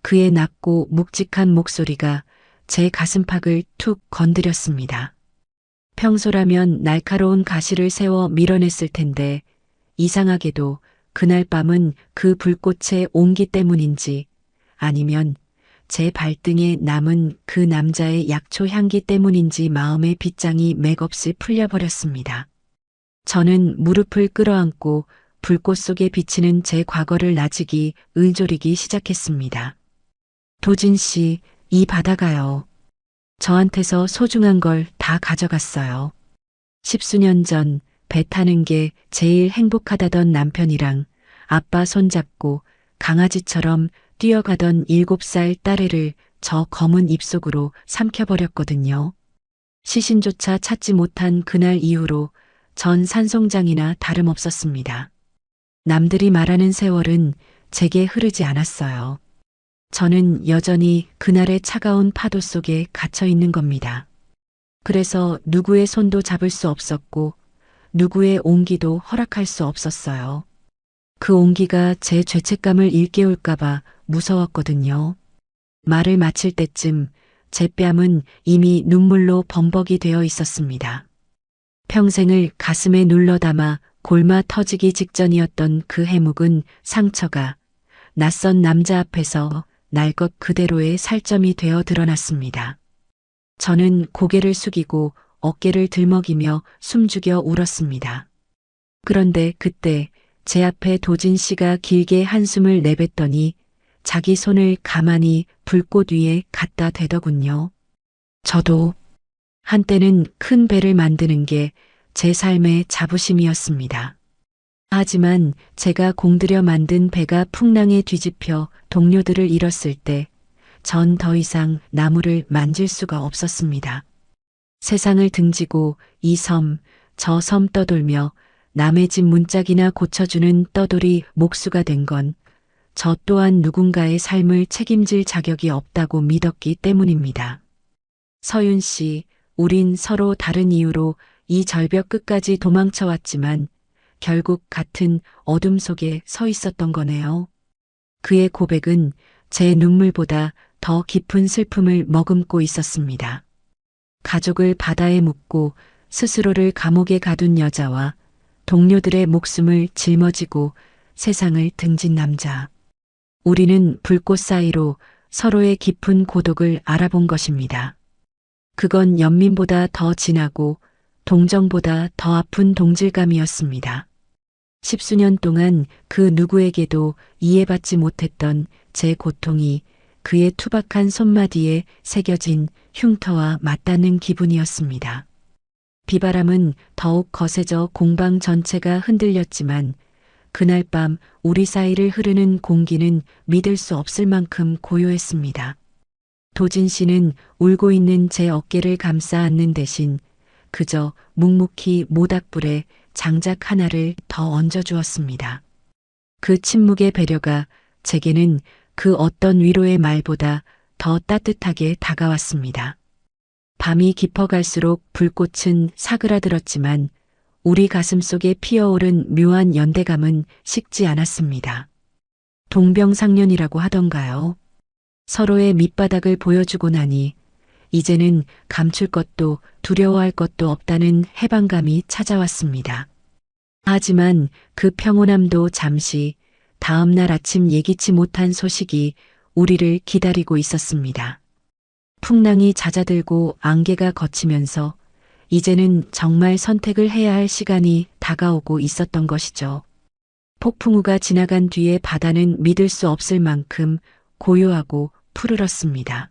S1: 그의 낮고 묵직한 목소리가 제 가슴팍을 툭 건드렸습니다. 평소라면 날카로운 가시를 세워 밀어냈을 텐데 이상하게도 그날 밤은 그 불꽃의 온기 때문인지 아니면 제 발등에 남은 그 남자의 약초 향기 때문인지 마음의 빗장이 맥없이 풀려버렸습니다. 저는 무릎을 끌어안고 불꽃 속에 비치는 제 과거를 나직이 을조리기 시작했습니다. 도진 씨, 이 바다가요. 저한테서 소중한 걸 다 가져갔어요. 10수년 전 배 타는 게 제일 행복하다던 남편이랑 아빠 손잡고 강아지처럼 뛰어가던 7살 딸애를 저 검은 입속으로 삼켜버렸거든요. 시신조차 찾지 못한 그날 이후로 전 산송장이나 다름없었습니다. 남들이 말하는 세월은 제게 흐르지 않았어요. 저는 여전히 그날의 차가운 파도 속에 갇혀 있는 겁니다. 그래서 누구의 손도 잡을 수 없었고 누구의 온기도 허락할 수 없었어요. 그 온기가 제 죄책감을 일깨울까봐 무서웠거든요. 말을 마칠 때쯤 제 뺨은 이미 눈물로 범벅이 되어 있었습니다. 평생을 가슴에 눌러 담아 골마 터지기 직전이었던 그 해묵은 상처가 낯선 남자 앞에서 날 것 그대로의 살점이 되어 드러났습니다. 저는 고개를 숙이고 어깨를 들먹이며 숨죽여 울었습니다. 그런데 그때 제 앞에 도진 씨가 길게 한숨을 내뱉더니 자기 손을 가만히 불꽃 위에 갖다 대더군요. 저도 한때는 큰 배를 만드는 게 제 삶의 자부심이었습니다. 하지만 제가 공들여 만든 배가 풍랑에 뒤집혀 동료들을 잃었을 때 전 더 이상 나무를 만질 수가 없었습니다. 세상을 등지고 이 섬, 저 섬 떠돌며 남의 집 문짝이나 고쳐주는 떠돌이 목수가 된 건 저 또한 누군가의 삶을 책임질 자격이 없다고 믿었기 때문입니다. 서윤 씨, 우린 서로 다른 이유로 이 절벽 끝까지 도망쳐 왔지만 결국 같은 어둠 속에 서 있었던 거네요. 그의 고백은 제 눈물보다 더 깊은 슬픔을 머금고 있었습니다. 가족을 바다에 묻고 스스로를 감옥에 가둔 여자와 동료들의 목숨을 짊어지고 세상을 등진 남자. 우리는 불꽃 사이로 서로의 깊은 고독을 알아본 것입니다. 그건 연민보다 더 진하고 동정보다 더 아픈 동질감이었습니다. 10수년 동안 그 누구에게도 이해받지 못했던 제 고통이 그의 투박한 손마디에 새겨진 흉터와 맞닿는 기분이었습니다. 비바람은 더욱 거세져 공방 전체가 흔들렸지만 그날 밤 우리 사이를 흐르는 공기는 믿을 수 없을 만큼 고요했습니다. 도진 씨는 울고 있는 제 어깨를 감싸 안는 대신 그저 묵묵히 모닥불에 장작 하나를 더 얹어주었습니다. 그 침묵의 배려가 제게는 그 어떤 위로의 말보다 더 따뜻하게 다가왔습니다. 밤이 깊어갈수록 불꽃은 사그라들었지만 우리 가슴 속에 피어오른 묘한 연대감은 식지 않았습니다. 동병상련이라고 하던가요. 서로의 밑바닥을 보여주고 나니 이제는 감출 것도 두려워할 것도 없다는 해방감이 찾아왔습니다. 하지만 그 평온함도 잠시 다음 날 아침 예기치 못한 소식이 우리를 기다리고 있었습니다. 풍랑이 잦아들고 안개가 걷히면서 이제는 정말 선택을 해야 할 시간이 다가오고 있었던 것이죠. 폭풍우가 지나간 뒤에 바다는 믿을 수 없을 만큼 고요하고 푸르렀습니다.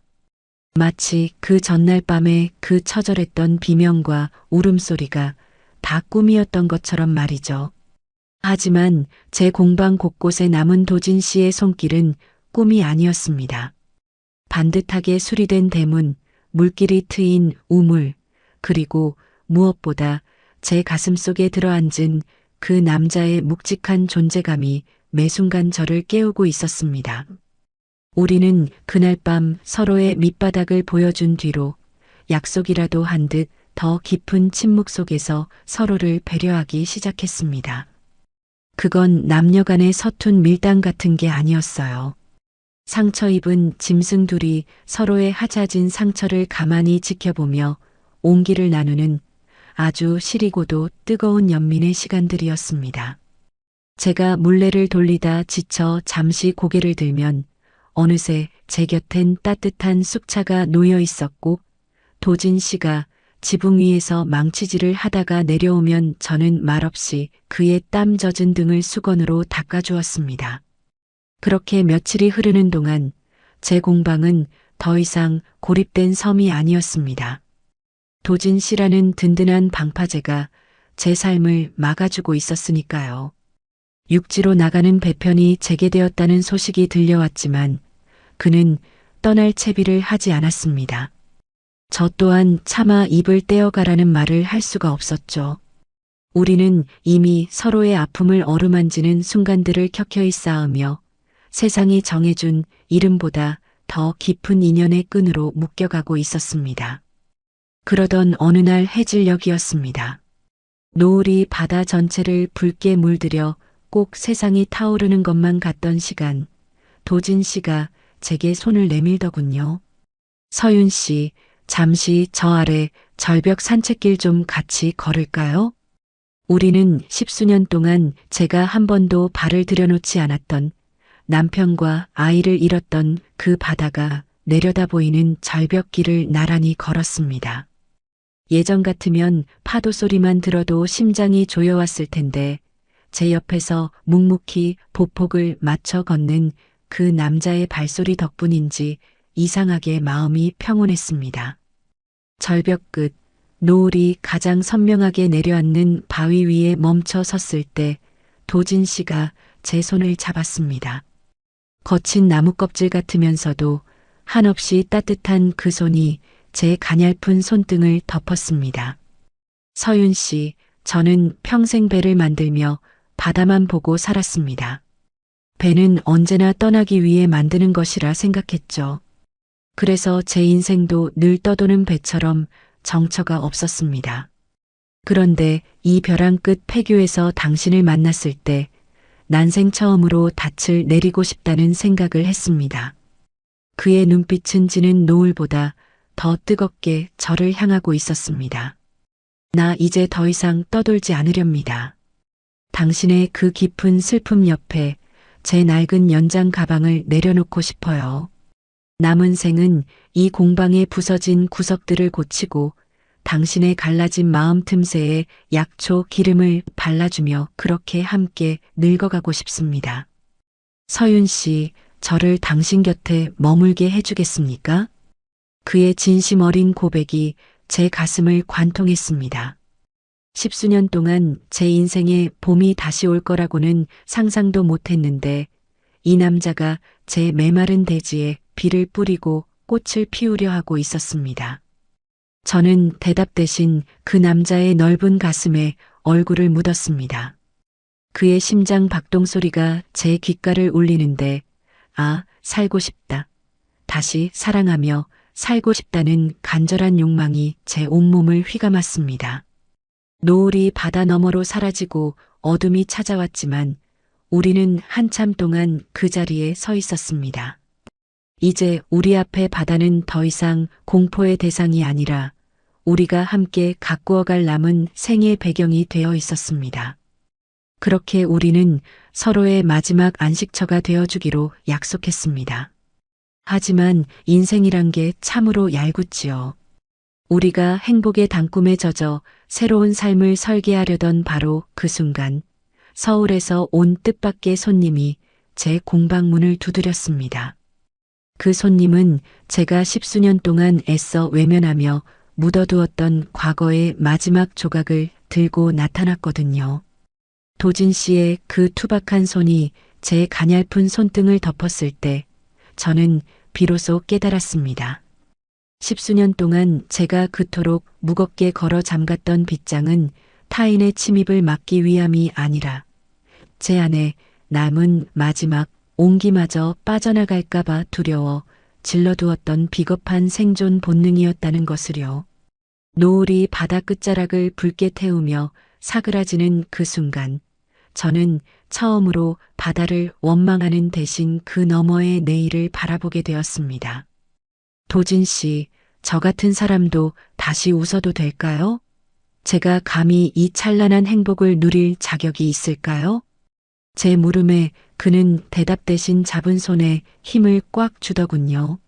S1: 마치 그 전날 밤에 그 처절했던 비명과 울음소리가 다 꿈이었던 것처럼 말이죠. 하지만 제 공방 곳곳에 남은 도진 씨의 손길은 꿈이 아니었습니다. 반듯하게 수리된 대문, 물길이 트인 우물, 그리고 무엇보다 제 가슴 속에 들어앉은 그 남자의 묵직한 존재감이 매 순간 저를 깨우고 있었습니다. 우리는 그날 밤 서로의 밑바닥을 보여준 뒤로 약속이라도 한 듯 더 깊은 침묵 속에서 서로를 배려하기 시작했습니다. 그건 남녀 간의 서툰 밀당 같은 게 아니었어요. 상처 입은 짐승 둘이 서로의 하자진 상처를 가만히 지켜보며 온기를 나누는 아주 시리고도 뜨거운 연민의 시간들이었습니다. 제가 물레를 돌리다 지쳐 잠시 고개를 들면 어느새 제 곁엔 따뜻한 쑥차가 놓여 있었고 도진 씨가 지붕 위에서 망치질을 하다가 내려오면 저는 말없이 그의 땀 젖은 등을 수건으로 닦아주었습니다. 그렇게 며칠이 흐르는 동안 제 공방은 더 이상 고립된 섬이 아니었습니다. 도진 씨라는 든든한 방파제가 제 삶을 막아주고 있었으니까요. 육지로 나가는 배편이 재개되었다는 소식이 들려왔지만 그는 떠날 채비를 하지 않았습니다. 저 또한 차마 입을 떼어가라는 말을 할 수가 없었죠. 우리는 이미 서로의 아픔을 어루만지는 순간들을 켜켜이 쌓으며 세상이 정해준 이름보다 더 깊은 인연의 끈으로 묶여가고 있었습니다. 그러던 어느 날 해질녘이었습니다. 노을이 바다 전체를 붉게 물들여 꼭 세상이 타오르는 것만 같던 시간, 도진 씨가 제게 손을 내밀더군요. 서윤 씨, 잠시 저 아래 절벽 산책길 좀 같이 걸을까요? 우리는 10수년 동안 제가 한 번도 발을 들여놓지 않았던 남편과 아이를 잃었던 그 바다가 내려다 보이는 절벽길을 나란히 걸었습니다. 예전 같으면 파도 소리만 들어도 심장이 조여왔을 텐데 제 옆에서 묵묵히 보폭을 맞춰 걷는 그 남자의 발소리 덕분인지 이상하게 마음이 평온했습니다. 절벽 끝, 노을이 가장 선명하게 내려앉는 바위 위에 멈춰 섰을 때 도진 씨가 제 손을 잡았습니다. 거친 나무 껍질 같으면서도 한없이 따뜻한 그 손이 제 가냘픈 손등을 덮었습니다. 서윤 씨, 저는 평생 배를 만들며 바다만 보고 살았습니다. 배는 언제나 떠나기 위해 만드는 것이라 생각했죠. 그래서 제 인생도 늘 떠도는 배처럼 정처가 없었습니다. 그런데 이 벼랑 끝 폐교에서 당신을 만났을 때 난생 처음으로 닻을 내리고 싶다는 생각을 했습니다. 그의 눈빛은 지는 노을보다 더 뜨겁게 저를 향하고 있었습니다. 나 이제 더 이상 떠돌지 않으렵니다. 당신의 그 깊은 슬픔 옆에 제 낡은 연장 가방을 내려놓고 싶어요. 남은 생은 이 공방에 부서진 구석들을 고치고 당신의 갈라진 마음 틈새에 약초 기름을 발라주며 그렇게 함께 늙어가고 싶습니다. 서윤 씨, 저를 당신 곁에 머물게 해주겠습니까? 그의 진심 어린 고백이 제 가슴을 관통했습니다. 10수년 동안 제 인생에 봄이 다시 올 거라고는 상상도 못했는데 이 남자가 제 메마른 대지에 비를 뿌리고 꽃을 피우려 하고 있었습니다. 저는 대답 대신 그 남자의 넓은 가슴에 얼굴을 묻었습니다. 그의 심장 박동 소리가 제 귓가를 울리는데 아, 살고 싶다. 다시 사랑하며 살고 싶다는 간절한 욕망이 제 온몸을 휘감았습니다. 노을이 바다 너머로 사라지고 어둠이 찾아왔지만 우리는 한참 동안 그 자리에 서 있었습니다. 이제 우리 앞에 바다는 더 이상 공포의 대상이 아니라 우리가 함께 가꾸어갈 남은 생의 배경이 되어 있었습니다. 그렇게 우리는 서로의 마지막 안식처가 되어주기로 약속했습니다. 하지만 인생이란 게 참으로 얄궂지요. 우리가 행복의 단꿈에 젖어 새로운 삶을 설계하려던 바로 그 순간 서울에서 온 뜻밖의 손님이 제 공방 문을 두드렸습니다. 그 손님은 제가 10수년 동안 애써 외면하며 묻어두었던 과거의 마지막 조각을 들고 나타났거든요. 도진 씨의 그 투박한 손이 제 가냘픈 손등을 덮었을 때 저는 비로소 깨달았습니다. 십수년 동안 제가 그토록 무겁게 걸어 잠갔던 빗장은 타인의 침입을 막기 위함이 아니라 제 안에 남은 마지막 온기마저 빠져나갈까봐 두려워 질러두었던 비겁한 생존 본능이었다는 것을요. 노을이 바다 끝자락을 붉게 태우며 사그라지는 그 순간 저는 처음으로 바다를 원망하는 대신 그 너머의 내일을 바라보게 되었습니다. 도진 씨, 저 같은 사람도 다시 웃어도 될까요? 제가 감히 이 찬란한 행복을 누릴 자격이 있을까요? 제 물음에 그는 대답 대신 잡은 손에 힘을 꽉 주더군요.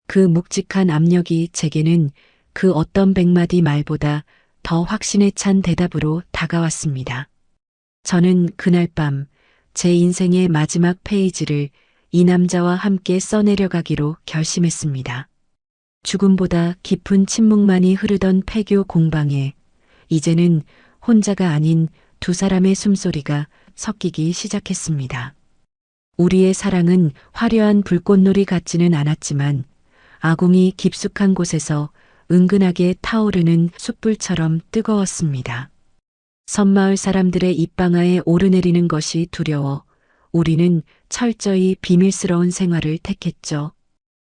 S1: 그 묵직한 압력이 제게는 그 어떤 100마디 말보다 더 확신에 찬 대답으로 다가왔습니다. 저는 그날 밤 제 인생의 마지막 페이지를 이 남자와 함께 써내려가기로 결심했습니다. 죽음보다 깊은 침묵만이 흐르던 폐교 공방에 이제는 혼자가 아닌 두 사람의 숨소리가 섞이기 시작했습니다. 우리의 사랑은 화려한 불꽃놀이 같지는 않았지만 아궁이 깊숙한 곳에서 은근하게 타오르는 숯불처럼 뜨거웠습니다. 섬마을 사람들의 입방아에 오르내리는 것이 두려워 우리는 철저히 비밀스러운 생활을 택했죠.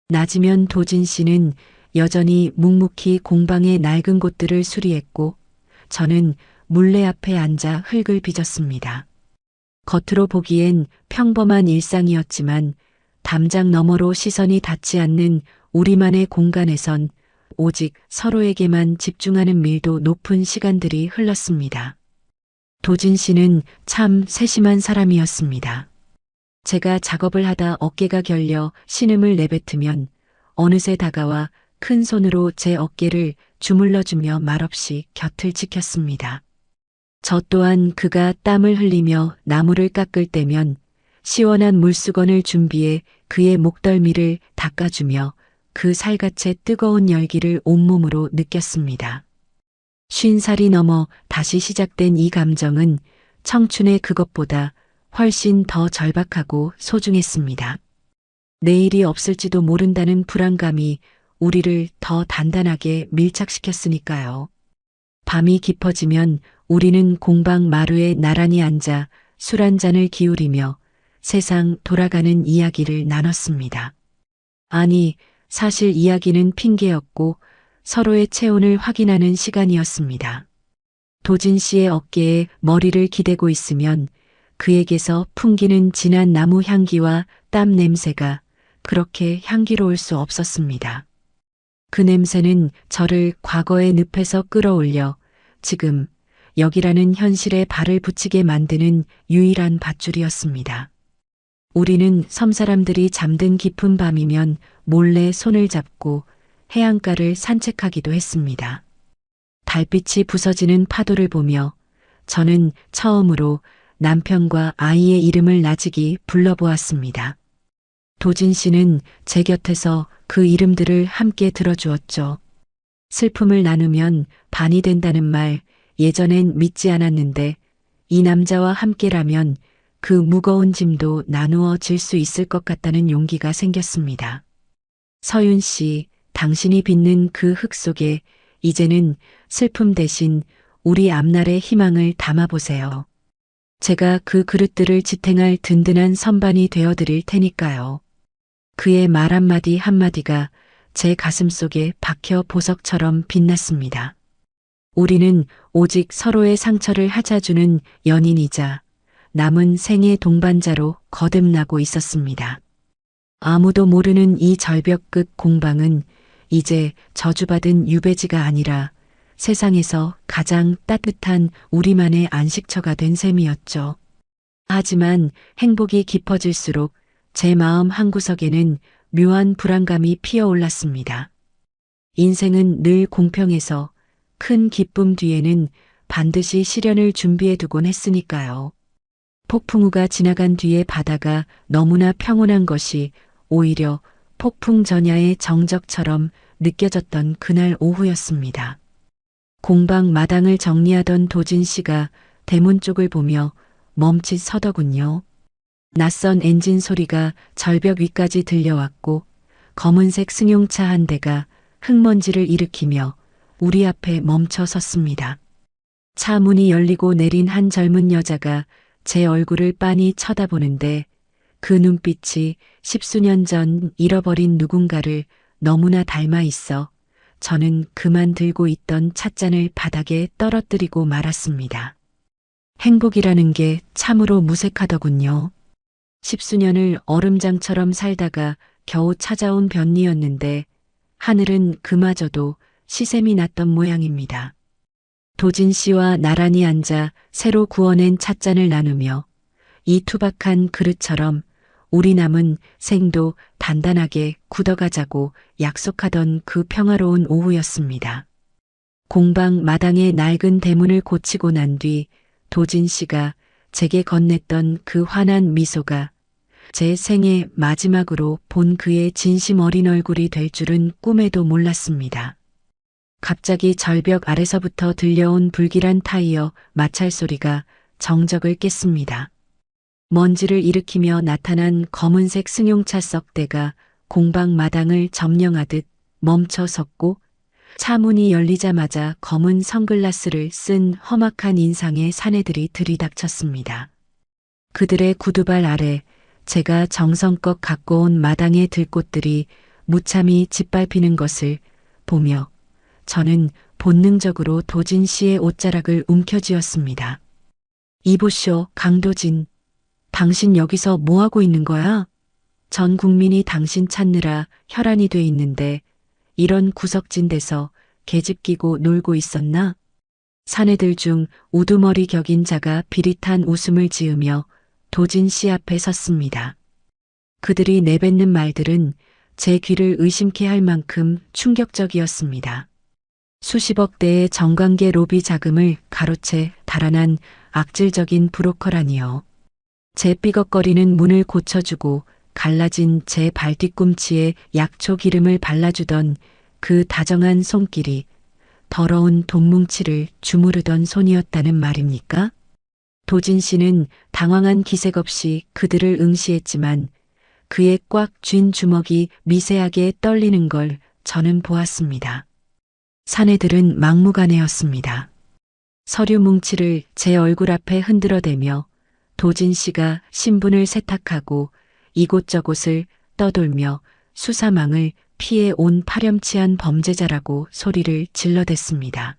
S1: 낮이면 도진 씨는 여전히 묵묵히 공방의 낡은 곳들을 수리했고 저는 물레 앞에 앉아 흙을 빚었습니다. 겉으로 보기엔 평범한 일상이었지만 담장 너머로 시선이 닿지 않는 우리만의 공간에선 오직 서로에게만 집중하는 밀도 높은 시간들이 흘렀습니다. 도진 씨는 참 세심한 사람이었습니다. 제가 작업을 하다 어깨가 결려 신음을 내뱉으면 어느새 다가와 큰 손으로 제 어깨를 주물러주며 말없이 곁을 지켰습니다. 저 또한 그가 땀을 흘리며 나무를 깎을 때면 시원한 물수건을 준비해 그의 목덜미를 닦아주며 그 살갗의 뜨거운 열기를 온몸으로 느꼈습니다. 50살이 넘어 다시 시작된 이 감정은 청춘의 그것보다 훨씬 더 절박하고 소중했습니다. 내일이 없을지도 모른다는 불안감이 우리를 더 단단하게 밀착시켰으니까요. 밤이 깊어지면 우리는 공방 마루에 나란히 앉아 술 한 잔을 기울이며 세상 돌아가는 이야기를 나눴습니다. 아니, 사실 이야기는 핑계였고 서로의 체온을 확인하는 시간이었습니다. 도진 씨의 어깨에 머리를 기대고 있으면 그에게서 풍기는 진한 나무 향기와 땀 냄새가 그렇게 향기로울 수 없었습니다. 그 냄새는 저를 과거의 늪에서 끌어올려 지금 여기라는 현실에 발을 붙이게 만드는 유일한 밧줄이었습니다. 우리는 섬 사람들이 잠든 깊은 밤이면 몰래 손을 잡고 해안가를 산책하기도 했습니다. 달빛이 부서지는 파도를 보며 저는 처음으로 남편과 아이의 이름을 나직이 불러보았습니다. 도진 씨는 제 곁에서 그 이름들을 함께 들어주었죠. 슬픔을 나누면 반이 된다는 말 예전엔 믿지 않았는데 이 남자와 함께라면 그 무거운 짐도 나누어 질 수 있을 것 같다는 용기가 생겼습니다. 서윤 씨, 당신이 빚는 그 흙 속에 이제는 슬픔 대신 우리 앞날의 희망을 담아보세요. 제가 그 그릇들을 지탱할 든든한 선반이 되어드릴 테니까요. 그의 말 한마디 한마디가 제 가슴 속에 박혀 보석처럼 빛났습니다. 우리는 오직 서로의 상처를 핥아주는 연인이자 남은 생의 동반자로 거듭나고 있었습니다. 아무도 모르는 이 절벽 끝 공방은 이제 저주받은 유배지가 아니라 세상에서 가장 따뜻한 우리만의 안식처가 된 셈이었죠. 하지만 행복이 깊어질수록 제 마음 한구석에는 묘한 불안감이 피어올랐습니다. 인생은 늘 공평해서 큰 기쁨 뒤에는 반드시 시련을 준비해두곤 했으니까요. 폭풍우가 지나간 뒤에 바다가 너무나 평온한 것이 오히려 폭풍 전야의 정적처럼 느껴졌던 그날 오후였습니다. 공방 마당을 정리하던 도진 씨가 대문 쪽을 보며 멈칫 서더군요. 낯선 엔진 소리가 절벽 위까지 들려왔고 검은색 승용차 한 대가 흙먼지를 일으키며 우리 앞에 멈춰 섰습니다. 차 문이 열리고 내린 한 젊은 여자가 제 얼굴을 빤히 쳐다보는데 그 눈빛이 십수년 전 잃어버린 누군가를 너무나 닮아 있어 저는 그만 들고 있던 찻잔을 바닥에 떨어뜨리고 말았습니다. 행복이라는 게 참으로 무색하더군요. 십수년을 얼음장처럼 살다가 겨우 찾아온 변리였는데 하늘은 그마저도 시샘이 났던 모양입니다. 도진 씨와 나란히 앉아 새로 구워낸 찻잔을 나누며 이 투박한 그릇처럼 우리 남은 생도 단단하게 굳어가자고 약속하던 그 평화로운 오후였습니다. 공방 마당의 낡은 대문을 고치고 난 뒤 도진 씨가 제게 건넸던 그 환한 미소가 제 생애 마지막으로 본 그의 진심 어린 얼굴이 될 줄은 꿈에도 몰랐습니다. 갑자기 절벽 아래서부터 들려온 불길한 타이어 마찰 소리가 정적을 깼습니다. 먼지를 일으키며 나타난 검은색 승용차 석 대가 공방 마당을 점령하듯 멈춰 섰고 차 문이 열리자마자 검은 선글라스를 쓴 험악한 인상의 사내들이 들이닥쳤습니다. 그들의 구두발 아래 제가 정성껏 갖고 온 마당의 들꽃들이 무참히 짓밟히는 것을 보며 저는 본능적으로 도진 씨의 옷자락을 움켜쥐었습니다. 이보쇼, 강도진. 당신 여기서 뭐하고 있는 거야? 전 국민이 당신 찾느라 혈안이 돼 있는데 이런 구석진 데서 계집 끼고 놀고 있었나? 사내들 중 우두머리 격인 자가 비릿한 웃음을 지으며 도진 씨 앞에 섰습니다. 그들이 내뱉는 말들은 제 귀를 의심케 할 만큼 충격적이었습니다. 수십억 대의 정관계 로비 자금을 가로채 달아난 악질적인 브로커라니요. 제 삐걱거리는 문을 고쳐주고 갈라진 제 발뒤꿈치에 약초 기름을 발라주던 그 다정한 손길이 더러운 돈뭉치를 주무르던 손이었다는 말입니까? 도진 씨는 당황한 기색 없이 그들을 응시했지만 그의 꽉 쥔 주먹이 미세하게 떨리는 걸 저는 보았습니다. 사내들은 막무가내였습니다. 서류 뭉치를 제 얼굴 앞에 흔들어대며 도진 씨가 신분을 세탁하고 이곳저곳을 떠돌며 수사망을 피해 온 파렴치한 범죄자라고 소리를 질러댔습니다.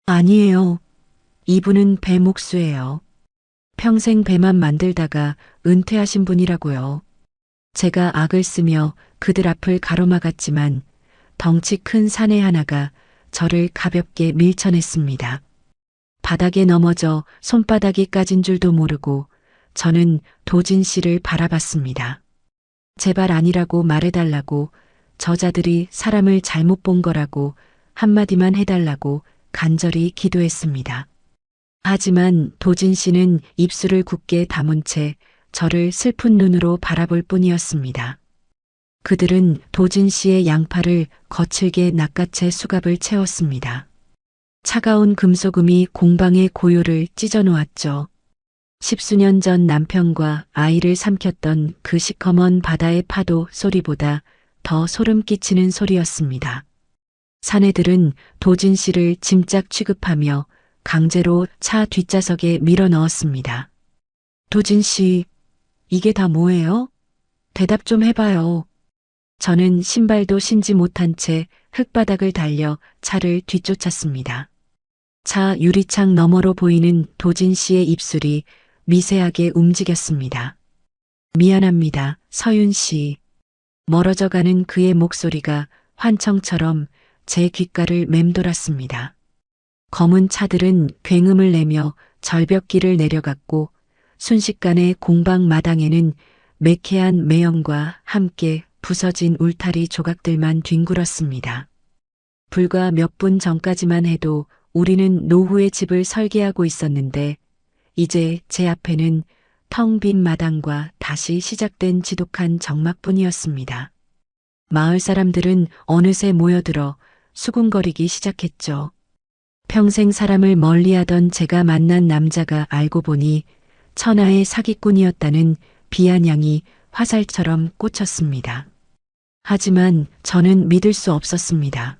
S1: 아니에요. 이분은 배목수예요. 평생 배만 만들다가 은퇴하신 분이라고요. 제가 악을 쓰며 그들 앞을 가로막았지만 덩치 큰 사내 하나가 저를 가볍게 밀쳐냈습니다. 바닥에 넘어져 손바닥이 까진 줄도 모르고 저는 도진 씨를 바라봤습니다. 제발 아니라고 말해달라고, 저자들이 사람을 잘못 본 거라고 한마디만 해달라고 간절히 기도했습니다. 하지만 도진 씨는 입술을 굳게 다문 채 저를 슬픈 눈으로 바라볼 뿐이었습니다. 그들은 도진 씨의 양팔을 거칠게 낚아채 수갑을 채웠습니다. 차가운 금소금이 공방의 고요를 찢어놓았죠. 십수년 전 남편과 아이를 삼켰던 그 시커먼 바다의 파도 소리보다 더 소름 끼치는 소리였습니다. 사내들은 도진 씨를 짐짝 취급하며 강제로 차 뒷좌석에 밀어 넣었습니다. 도진 씨, 이게 다 뭐예요? 대답 좀 해봐요. 저는 신발도 신지 못한 채 흙바닥을 달려 차를 뒤쫓았습니다. 차 유리창 너머로 보이는 도진 씨의 입술이 미세하게 움직였습니다. 미안합니다, 서윤 씨. 멀어져 가는 그의 목소리가 환청처럼 제 귓가를 맴돌았습니다. 검은 차들은 굉음을 내며 절벽길을 내려갔고 순식간에 공방 마당에는 매캐한 매연과 함께 부서진 울타리 조각들만 뒹굴었습니다. 불과 몇 분 전까지만 해도 우리는 노후의 집을 설계하고 있었는데 이제 제 앞에는 텅 빈 마당과 다시 시작된 지독한 적막뿐이었습니다. 마을 사람들은 어느새 모여들어 수군거리기 시작했죠. 평생 사람을 멀리하던 제가 만난 남자가 알고 보니 천하의 사기꾼이었다는 비아냥이 화살처럼 꽂혔습니다. 하지만 저는 믿을 수 없었습니다.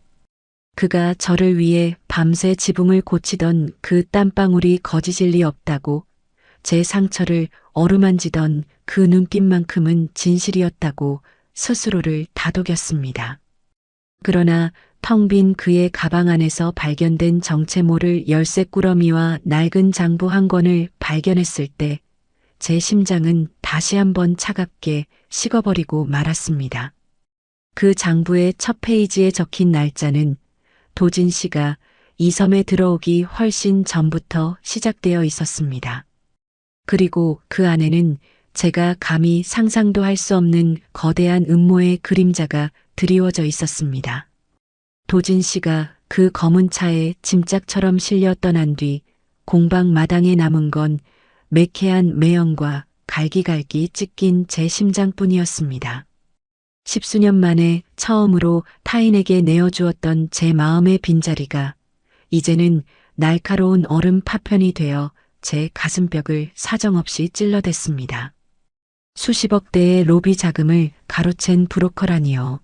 S1: 그가 저를 위해 밤새 지붕을 고치던 그 땀방울이 거짓일 리 없다고, 제 상처를 어루만지던 그 눈빛만큼은 진실이었다고 스스로를 다독였습니다. 그러나 텅 빈 그의 가방 안에서 발견된 정체 모를 열쇠 꾸러미와 낡은 장부 한 권을 발견했을 때 제 심장은 다시 한번 차갑게 식어버리고 말았습니다. 그 장부의 첫 페이지에 적힌 날짜는 도진 씨가 이 섬에 들어오기 훨씬 전부터 시작되어 있었습니다. 그리고 그 안에는 제가 감히 상상도 할 수 없는 거대한 음모의 그림자가 드리워져 있었습니다. 도진 씨가 그 검은 차에 짐짝처럼 실려 떠난 뒤 공방 마당에 남은 건 매캐한 매형과 갈기갈기 찢긴 제 심장뿐이었습니다. 10수년 만에 처음으로 타인에게 내어주었던 제 마음의 빈자리가 이제는 날카로운 얼음 파편이 되어 제 가슴벽을 사정없이 찔러댔습니다. 수십억 대의 로비 자금을 가로챈 브로커라니요.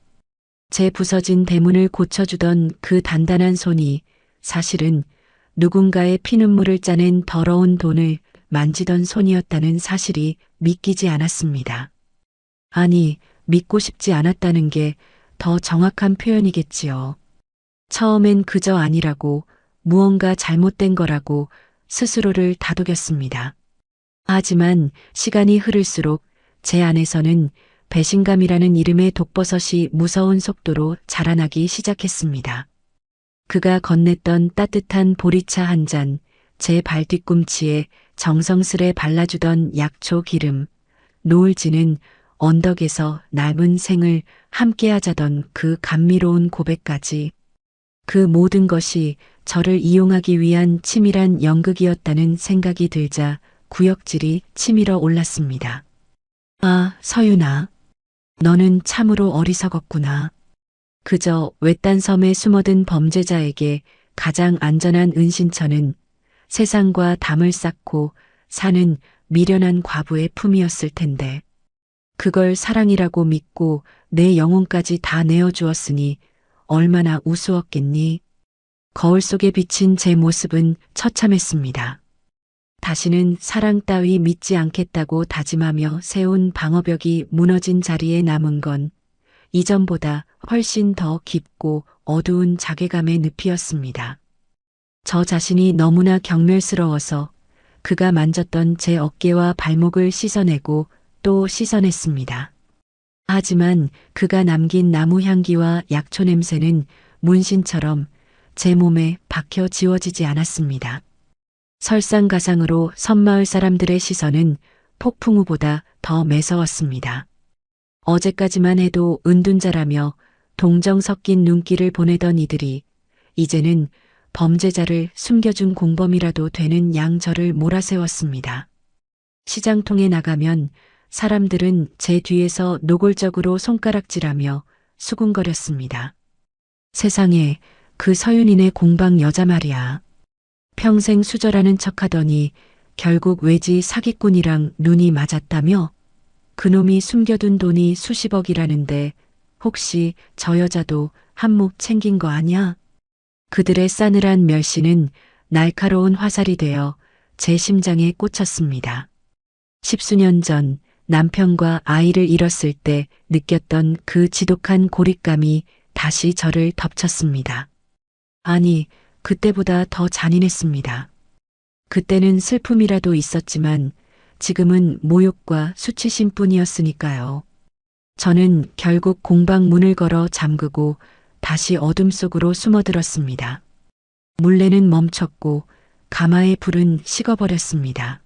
S1: 제 부서진 대문을 고쳐주던 그 단단한 손이 사실은 누군가의 피눈물을 짜낸 더러운 돈을 만지던 손이었다는 사실이 믿기지 않았습니다. 아니, 믿고 싶지 않았다는 게 더 정확한 표현이겠지요. 처음엔 그저 아니라고, 무언가 잘못된 거라고 스스로를 다독였습니다. 하지만 시간이 흐를수록 제 안에서는 배신감이라는 이름의 독버섯이 무서운 속도로 자라나기 시작했습니다. 그가 건넸던 따뜻한 보리차 한 잔, 제 발뒤꿈치에 정성스레 발라주던 약초 기름, 노을 지는 언덕에서 남은 생을 함께하자던 그 감미로운 고백까지, 그 모든 것이 저를 이용하기 위한 치밀한 연극이었다는 생각이 들자 구역질이 치밀어 올랐습니다. 아, 서윤아. 너는 참으로 어리석었구나. 그저 외딴 섬에 숨어든 범죄자에게 가장 안전한 은신처는 세상과 담을 쌓고 사는 미련한 과부의 품이었을 텐데. 그걸 사랑이라고 믿고 내 영혼까지 다 내어주었으니 얼마나 우스웠겠니? 거울 속에 비친 제 모습은 처참했습니다. 다시는 사랑 따위 믿지 않겠다고 다짐하며 세운 방어벽이 무너진 자리에 남은 건 이전보다 훨씬 더 깊고 어두운 자괴감의 늪이었습니다. 저 자신이 너무나 경멸스러워서 그가 만졌던 제 어깨와 발목을 씻어내고 또 씻어냈습니다. 하지만 그가 남긴 나무 향기와 약초 냄새는 문신처럼 제 몸에 박혀 지워지지 않았습니다. 설상가상으로 섬마을 사람들의 시선은 폭풍우보다 더 매서웠습니다. 어제까지만 해도 은둔자라며 동정 섞인 눈길을 보내던 이들이 이제는 범죄자를 숨겨준 공범이라도 되는 양 저를 몰아세웠습니다. 시장통에 나가면 사람들은 제 뒤에서 노골적으로 손가락질하며 수군거렸습니다. 세상에, 그 서윤이네 공방 여자 말이야. 평생 수절하는 척하더니 결국 외지 사기꾼이랑 눈이 맞았다며? 그놈이 숨겨둔 돈이 수십억이라는데 혹시 저 여자도 한몫 챙긴 거 아냐? 그들의 싸늘한 멸시는 날카로운 화살이 되어 제 심장에 꽂혔습니다. 10수년 전 남편과 아이를 잃었을 때 느꼈던 그 지독한 고립감이 다시 저를 덮쳤습니다. 아니, 그때보다 더 잔인했습니다. 그때는 슬픔이라도 있었지만 지금은 모욕과 수치심뿐이었으니까요. 저는 결국 공방 문을 걸어 잠그고 다시 어둠 속으로 숨어들었습니다. 물레는 멈췄고 가마의 불은 식어버렸습니다.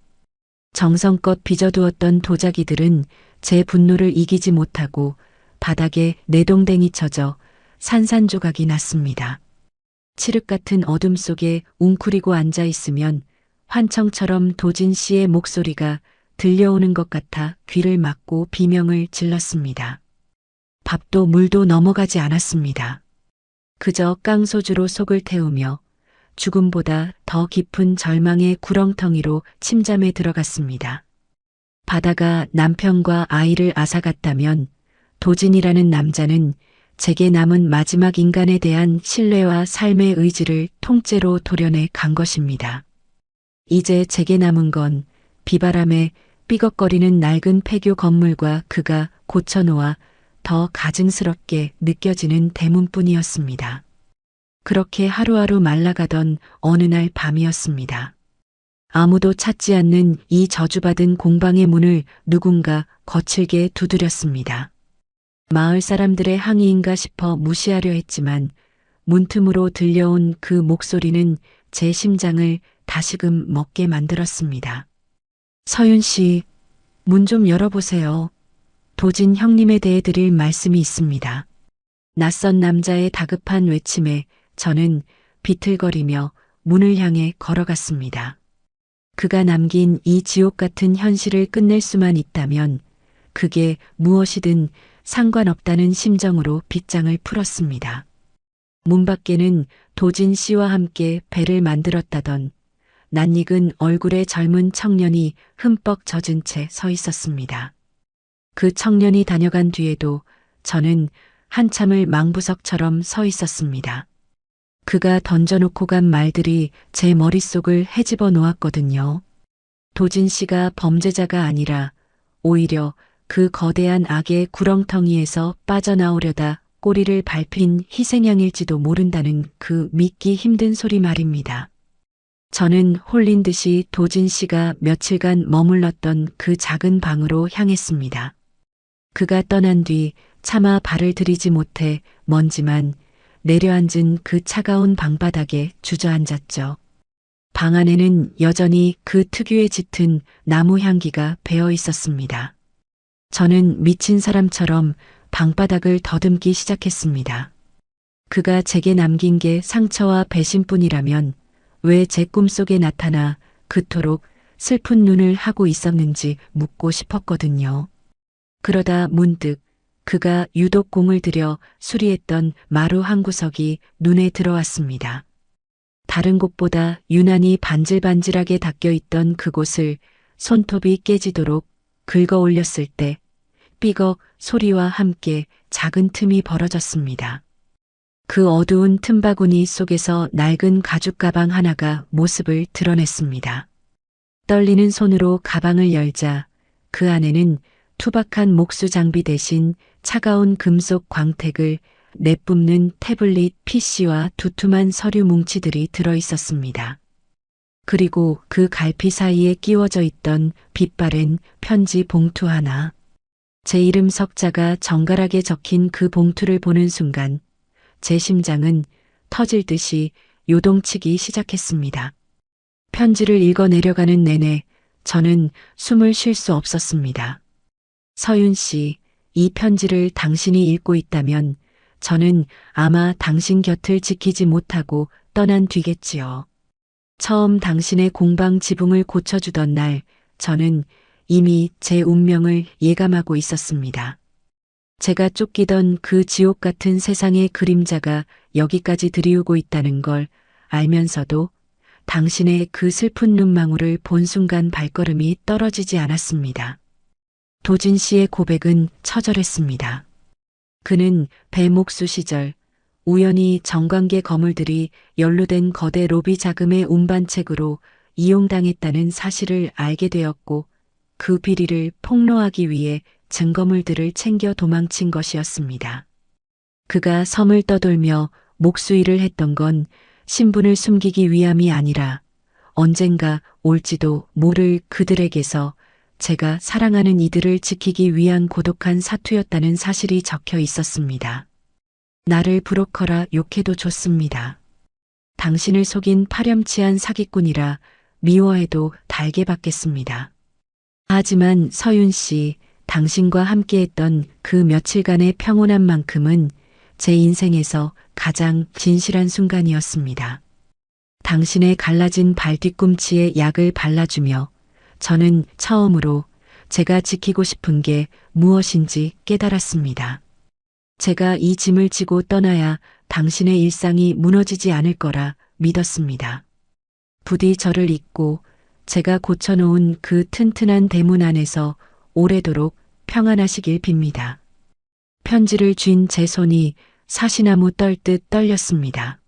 S1: 정성껏 빚어두었던 도자기들은 제 분노를 이기지 못하고 바닥에 내동댕이 쳐져 산산조각이 났습니다. 칠흑 같은 어둠 속에 웅크리고 앉아 있으면 환청처럼 도진 씨의 목소리가 들려오는 것 같아 귀를 막고 비명을 질렀습니다. 밥도 물도 넘어가지 않았습니다. 그저 깡소주로 속을 태우며 죽음보다 더 깊은 절망의 구렁텅이로 침잠에 들어갔습니다. 바다가 남편과 아이를 앗아갔다면 도진이라는 남자는 제게 남은 마지막 인간에 대한 신뢰와 삶의 의지를 통째로 도려내 간 것입니다. 이제 제게 남은 건 비바람에 삐걱거리는 낡은 폐교 건물과 그가 고쳐놓아 더 가증스럽게 느껴지는 대문뿐이었습니다. 그렇게 하루하루 말라가던 어느 날 밤이었습니다. 아무도 찾지 않는 이 저주받은 공방의 문을 누군가 거칠게 두드렸습니다. 마을 사람들의 항의인가 싶어 무시하려 했지만 문틈으로 들려온 그 목소리는 제 심장을 다시금 먹게 만들었습니다. 서윤 씨, 문 좀 열어보세요. 도진 형님에 대해 드릴 말씀이 있습니다. 낯선 남자의 다급한 외침에 저는 비틀거리며 문을 향해 걸어갔습니다. 그가 남긴 이 지옥 같은 현실을 끝낼 수만 있다면 그게 무엇이든 상관없다는 심정으로 빗장을 풀었습니다. 문 밖에는 도진 씨와 함께 배를 만들었다던 낯익은 얼굴의 젊은 청년이 흠뻑 젖은 채 서 있었습니다. 그 청년이 다녀간 뒤에도 저는 한참을 망부석처럼 서 있었습니다. 그가 던져놓고 간 말들이 제 머릿속을 헤집어 놓았거든요. 도진 씨가 범죄자가 아니라 오히려 그 거대한 악의 구렁텅이에서 빠져나오려다 꼬리를 밟힌 희생양일지도 모른다는 그 믿기 힘든 소리 말입니다. 저는 홀린 듯이 도진 씨가 며칠간 머물렀던 그 작은 방으로 향했습니다. 그가 떠난 뒤 차마 발을 들이지 못해 먼지만 내려앉은 그 차가운 방바닥에 주저앉았죠. 방 안에는 여전히 그 특유의 짙은 나무 향기가 배어 있었습니다. 저는 미친 사람처럼 방바닥을 더듬기 시작했습니다. 그가 제게 남긴 게 상처와 배신뿐이라면 왜 제 꿈속에 나타나 그토록 슬픈 눈을 하고 있었는지 묻고 싶었거든요. 그러다 문득 그가 유독 공을 들여 수리했던 마루 한 구석이 눈에 들어왔습니다. 다른 곳보다 유난히 반질반질하게 닦여 있던 그곳을 손톱이 깨지도록 긁어 올렸을 때 삐걱 소리와 함께 작은 틈이 벌어졌습니다. 그 어두운 틈바구니 속에서 낡은 가죽 가방 하나가 모습을 드러냈습니다. 떨리는 손으로 가방을 열자 그 안에는 투박한 목수 장비 대신 차가운 금속 광택을 내뿜는 태블릿 PC와 두툼한 서류 뭉치들이 들어 있었습니다. 그리고 그 갈피 사이에 끼워져 있던 빛바랜 편지 봉투 하나. 제 이름 석자가 정갈하게 적힌 그 봉투를 보는 순간 제 심장은 터질 듯이 요동치기 시작했습니다. 편지를 읽어 내려가는 내내 저는 숨을 쉴 수 없었습니다. 서윤 씨, 이 편지를 당신이 읽고 있다면 저는 아마 당신 곁을 지키지 못하고 떠난 뒤겠지요. 처음 당신의 공방 지붕을 고쳐주던 날 저는 이미 제 운명을 예감하고 있었습니다. 제가 쫓기던 그 지옥 같은 세상의 그림자가 여기까지 들이오고 있다는 걸 알면서도 당신의 그 슬픈 눈망울을 본 순간 발걸음이 떨어지지 않았습니다. 도진 씨의 고백은 처절했습니다. 그는 배목수 시절 우연히 정관계 거물들이 연루된 거대 로비 자금의 운반책으로 이용당했다는 사실을 알게 되었고 그 비리를 폭로하기 위해 증거물들을 챙겨 도망친 것이었습니다. 그가 섬을 떠돌며 목수일을 했던 건 신분을 숨기기 위함이 아니라 언젠가 올지도 모를 그들에게서 제가 사랑하는 이들을 지키기 위한 고독한 사투였다는 사실이 적혀 있었습니다. 나를 브로커라 욕해도 좋습니다. 당신을 속인 파렴치한 사기꾼이라 미워해도 달게 받겠습니다. 하지만 서윤 씨, 당신과 함께했던 그 며칠간의 평온한 만큼은 제 인생에서 가장 진실한 순간이었습니다. 당신의 갈라진 발 뒤꿈치에 약을 발라주며 저는 처음으로 제가 지키고 싶은 게 무엇인지 깨달았습니다. 제가 이 짐을 지고 떠나야 당신의 일상이 무너지지 않을 거라 믿었습니다. 부디 저를 잊고 제가 고쳐놓은 그 튼튼한 대문 안에서 오래도록 평안하시길 빕니다. 편지를 쥔 제 손이 사시나무 떨듯 떨렸습니다.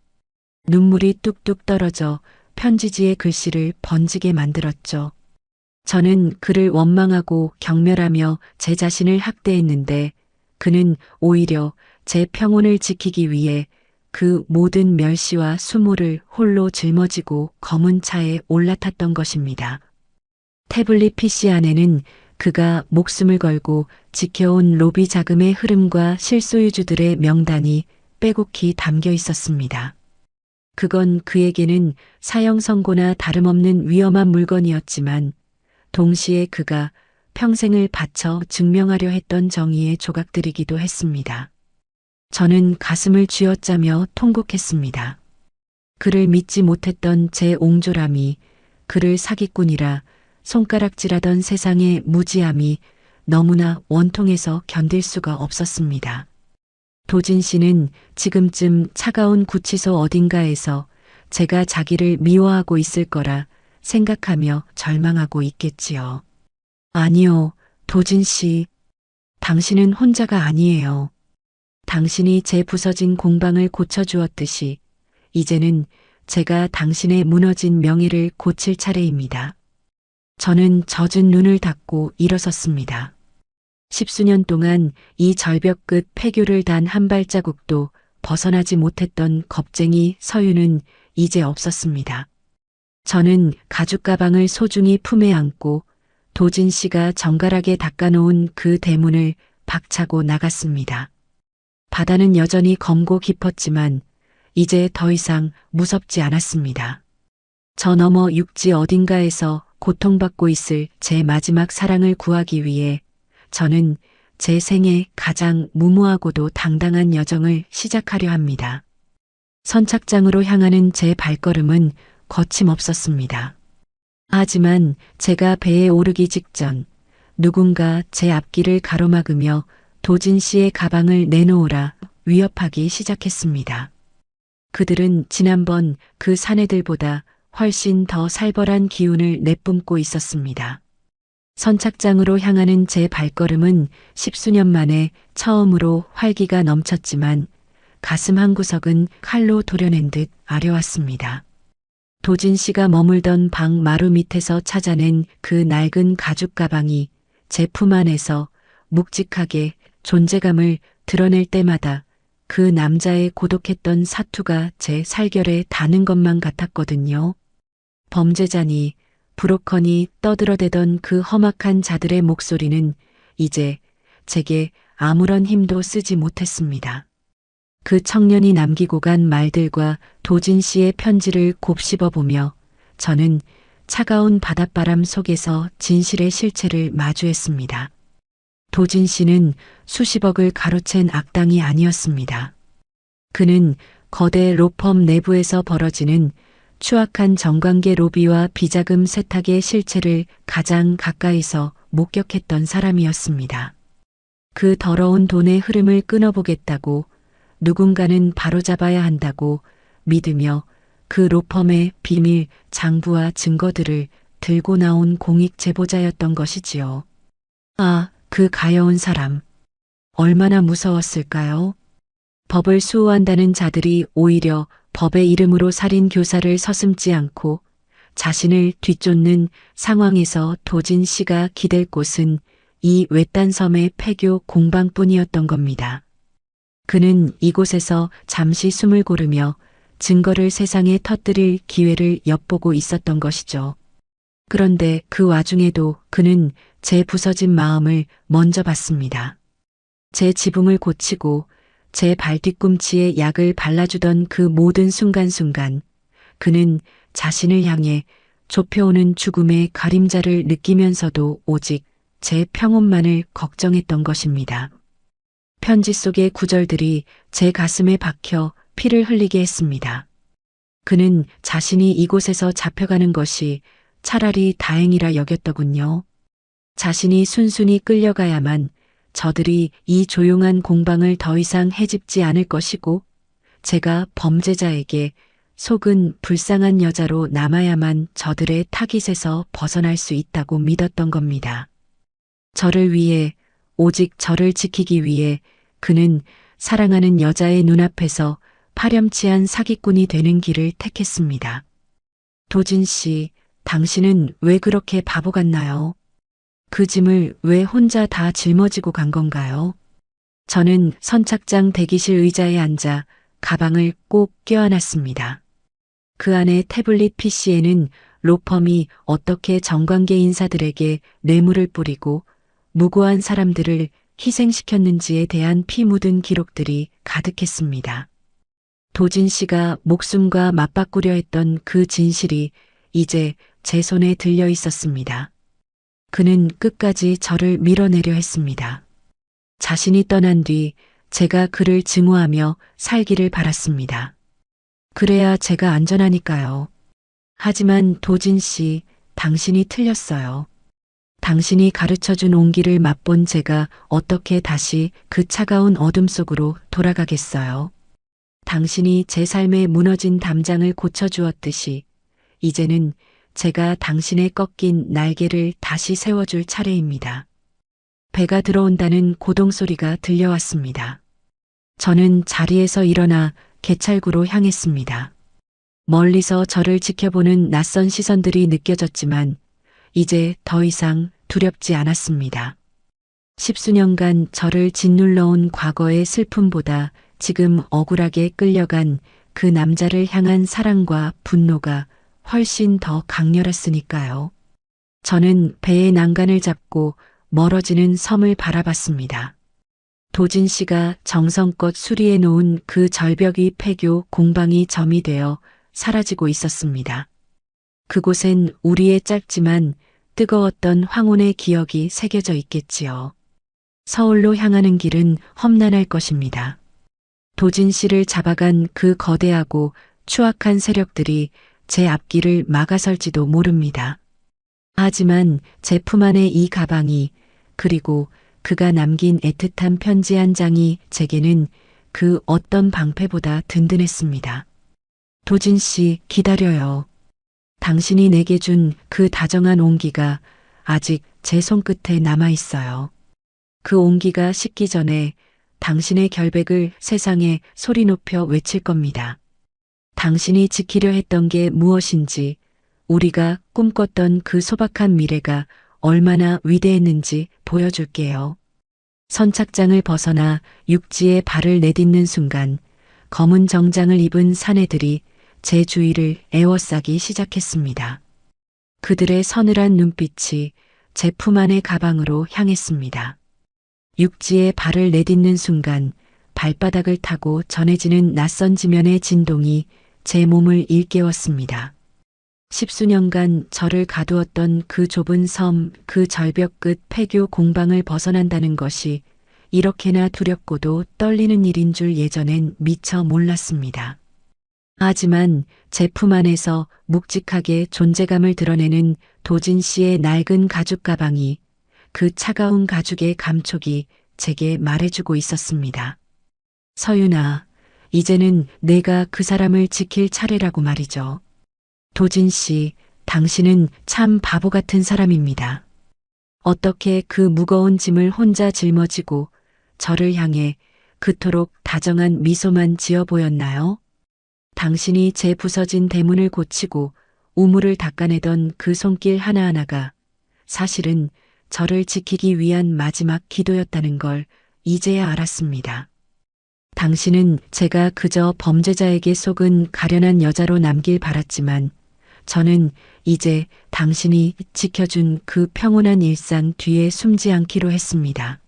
S1: 눈물이 뚝뚝 떨어져 편지지의 글씨를 번지게 만들었죠. 저는 그를 원망하고 경멸하며 제 자신을 학대했는데 그는 오히려 제 평온을 지키기 위해 그 모든 멸시와 수모를 홀로 짊어지고 검은 차에 올라탔던 것입니다. 태블릿 PC 안에는 그가 목숨을 걸고 지켜온 로비 자금의 흐름과 실소유주들의 명단이 빼곡히 담겨 있었습니다. 그건 그에게는 사형 선고나 다름없는 위험한 물건이었지만 동시에 그가 평생을 바쳐 증명하려 했던 정의의 조각들이기도 했습니다. 저는 가슴을 쥐어짜며 통곡했습니다. 그를 믿지 못했던 제 옹졸함이, 그를 사기꾼이라 손가락질하던 세상의 무지함이 너무나 원통해서 견딜 수가 없었습니다. 도진 씨는 지금쯤 차가운 구치소 어딘가에서 제가 자기를 미워하고 있을 거라 생각하며 절망하고 있겠지요. 아니요, 도진 씨. 당신은 혼자가 아니에요. 당신이 제 부서진 공방을 고쳐주었듯이 이제는 제가 당신의 무너진 명예를 고칠 차례입니다. 저는 젖은 눈을 닫고 일어섰습니다. 10수년 동안 이 절벽 끝 폐교를 단 한 발자국도 벗어나지 못했던 겁쟁이 서유는 이제 없었습니다. 저는 가죽 가방을 소중히 품에 안고 도진 씨가 정갈하게 닦아놓은 그 대문을 박차고 나갔습니다. 바다는 여전히 검고 깊었지만 이제 더 이상 무섭지 않았습니다. 저 너머 육지 어딘가에서 고통받고 있을 제 마지막 사랑을 구하기 위해 저는 제 생애 가장 무모하고도 당당한 여정을 시작하려 합니다. 선착장으로 향하는 제 발걸음은 거침없었습니다. 하지만 제가 배에 오르기 직전 누군가 제 앞길을 가로막으며 도진 씨의 가방을 내놓으라 위협하기 시작했습니다. 그들은 지난번 그 사내들보다 훨씬 더 살벌한 기운을 내뿜고 있었습니다. 선착장으로 향하는 제 발걸음은 10수년 만에 처음으로 활기가 넘쳤지만 가슴 한구석은 칼로 도려낸 듯 아려왔습니다. 도진 씨가 머물던 방 마루 밑에서 찾아낸 그 낡은 가죽 가방이 제 품 안에서 묵직하게 존재감을 드러낼 때마다 그 남자의 고독했던 사투가 제 살결에 닿는 것만 같았거든요. 범죄자니 브로커니 떠들어대던 그 험악한 자들의 목소리는 이제 제게 아무런 힘도 쓰지 못했습니다. 그 청년이 남기고 간 말들과 도진 씨의 편지를 곱씹어 보며 저는 차가운 바닷바람 속에서 진실의 실체를 마주했습니다. 도진 씨는 수십억을 가로챈 악당이 아니었습니다. 그는 거대 로펌 내부에서 벌어지는 추악한 정관계 로비와 비자금 세탁의 실체를 가장 가까이서 목격했던 사람이었습니다. 그 더러운 돈의 흐름을 끊어보겠다고 누군가는 바로잡아야 한다고 믿으며 그 로펌의 비밀 장부와 증거들을 들고 나온 공익 제보자였던 것이지요. 아, 그 가여운 사람. 얼마나 무서웠을까요? 법을 수호한다는 자들이 오히려 법의 이름으로 살인 교사를 서슴지 않고 자신을 뒤쫓는 상황에서 도진 씨가 기댈 곳은 이 외딴 섬의 폐교 공방뿐이었던 겁니다. 그는 이곳에서 잠시 숨을 고르며 증거를 세상에 터뜨릴 기회를 엿보고 있었던 것이죠. 그런데 그 와중에도 그는 제 부서진 마음을 먼저 봤습니다. 제 지붕을 고치고 제 발뒤꿈치에 약을 발라주던 그 모든 순간순간 그는 자신을 향해 좁혀오는 죽음의 그림자를 느끼면서도 오직 제 평온만을 걱정했던 것입니다. 편지 속의 구절들이 제 가슴에 박혀 피를 흘리게 했습니다. 그는 자신이 이곳에서 잡혀가는 것이 차라리 다행이라 여겼더군요. 자신이 순순히 끌려가야만 저들이 이 조용한 공방을 더 이상 해집지 않을 것이고 제가 범죄자에게 속은 불쌍한 여자로 남아야만 저들의 타깃에서 벗어날 수 있다고 믿었던 겁니다. 저를 위해, 오직 저를 지키기 위해 그는 사랑하는 여자의 눈앞에서 파렴치한 사기꾼이 되는 길을 택했습니다. 도진 씨, 당신은 왜 그렇게 바보 같나요? 그 짐을 왜 혼자 다 짊어지고 간 건가요? 저는 선착장 대기실 의자에 앉아 가방을 꼭 껴안았습니다. 그 안에 태블릿 PC에는 로펌이 어떻게 정관계 인사들에게 뇌물을 뿌리고 무고한 사람들을 희생시켰는지에 대한 피 묻은 기록들이 가득했습니다. 도진 씨가 목숨과 맞바꾸려 했던 그 진실이 이제 제 손에 들려 있었습니다. 그는 끝까지 저를 밀어내려 했습니다. 자신이 떠난 뒤 제가 그를 증오하며 살기를 바랐습니다. 그래야 제가 안전하니까요. 하지만 도진 씨, 당신이 틀렸어요. 당신이 가르쳐준 온기를 맛본 제가 어떻게 다시 그 차가운 어둠 속으로 돌아가겠어요. 당신이 제 삶에 무너진 담장을 고쳐주었듯이 이제는 제가 당신의 꺾인 날개를 다시 세워줄 차례입니다. 배가 들어온다는 고동소리가 들려왔습니다. 저는 자리에서 일어나 개찰구로 향했습니다. 멀리서 저를 지켜보는 낯선 시선들이 느껴졌지만 이제 더 이상 두렵지 않았습니다. 십수년간 저를 짓눌러온 과거의 슬픔보다 지금 억울하게 끌려간 그 남자를 향한 사랑과 분노가 훨씬 더 강렬했으니까요. 저는 배의 난간을 잡고 멀어지는 섬을 바라봤습니다. 도진 씨가 정성껏 수리해 놓은 그 절벽 위 폐교 공방이 점이 되어 사라지고 있었습니다. 그곳엔 우리의 짧지만 뜨거웠던 황혼의 기억이 새겨져 있겠지요. 서울로 향하는 길은 험난할 것입니다. 도진 씨를 잡아간 그 거대하고 추악한 세력들이 제 앞길을 막아설지도 모릅니다. 하지만 제 품 안의 이 가방이 그리고 그가 남긴 애틋한 편지 한 장이 제게는 그 어떤 방패보다 든든했습니다. 도진 씨, 기다려요. 당신이 내게 준 그 다정한 온기가 아직 제 손끝에 남아 있어요. 그 온기가 식기 전에 당신의 결백을 세상에 소리 높여 외칠 겁니다. 당신이 지키려 했던 게 무엇인지, 우리가 꿈꿨던 그 소박한 미래가 얼마나 위대했는지 보여줄게요. 선착장을 벗어나 육지에 발을 내딛는 순간 검은 정장을 입은 사내들이 제 주위를 에워싸기 시작했습니다. 그들의 서늘한 눈빛이 제 품 안의 가방으로 향했습니다. 육지에 발을 내딛는 순간 발바닥을 타고 전해지는 낯선 지면의 진동이 제 몸을 일깨웠습니다. 십수년간 저를 가두었던 그 좁은 섬, 그 절벽 끝 폐교 공방을 벗어난다는 것이 이렇게나 두렵고도 떨리는 일인 줄 예전엔 미처 몰랐습니다. 하지만 제 품 안에서 묵직하게 존재감을 드러내는 도진 씨의 낡은 가죽 가방이 그 차가운 가죽의 감촉이 제게 말해주고 있었습니다. 서윤아, 이제는 내가 그 사람을 지킬 차례라고 말이죠. 도진 씨, 당신은 참 바보 같은 사람입니다. 어떻게 그 무거운 짐을 혼자 짊어지고 저를 향해 그토록 다정한 미소만 지어 보였나요? 당신이 제 부서진 대문을 고치고 우물을 닦아내던 그 손길 하나하나가 사실은 저를 지키기 위한 마지막 기도였다는 걸 이제야 알았습니다. 당신은 제가 그저 범죄자에게 속은 가련한 여자로 남길 바랐지만 저는 이제 당신이 지켜준 그 평온한 일상 뒤에 숨지 않기로 했습니다.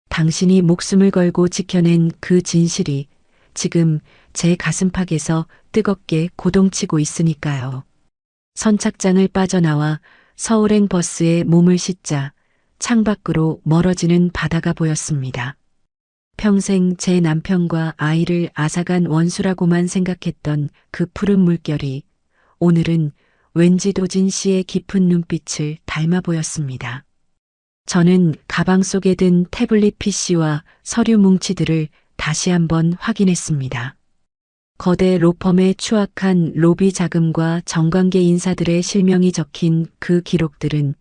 S1: 당신이 목숨을 걸고 지켜낸 그 진실이 지금 제 가슴팍에서 뜨겁게 고동치고 있으니까요. 선착장을 빠져나와 서울행 버스에 몸을 싣자 창밖으로 멀어지는 바다가 보였습니다. 평생 제 남편과 아이를 앗아간 원수라고만 생각했던 그 푸른 물결이 오늘은 왠지 도진 씨의 깊은 눈빛을 닮아 보였습니다. 저는 가방 속에 든 태블릿 PC와 서류 뭉치들을 다시 한번 확인했습니다. 거대 로펌의 추악한 로비 자금과 정관계 인사들의 실명이 적힌 그 기록들은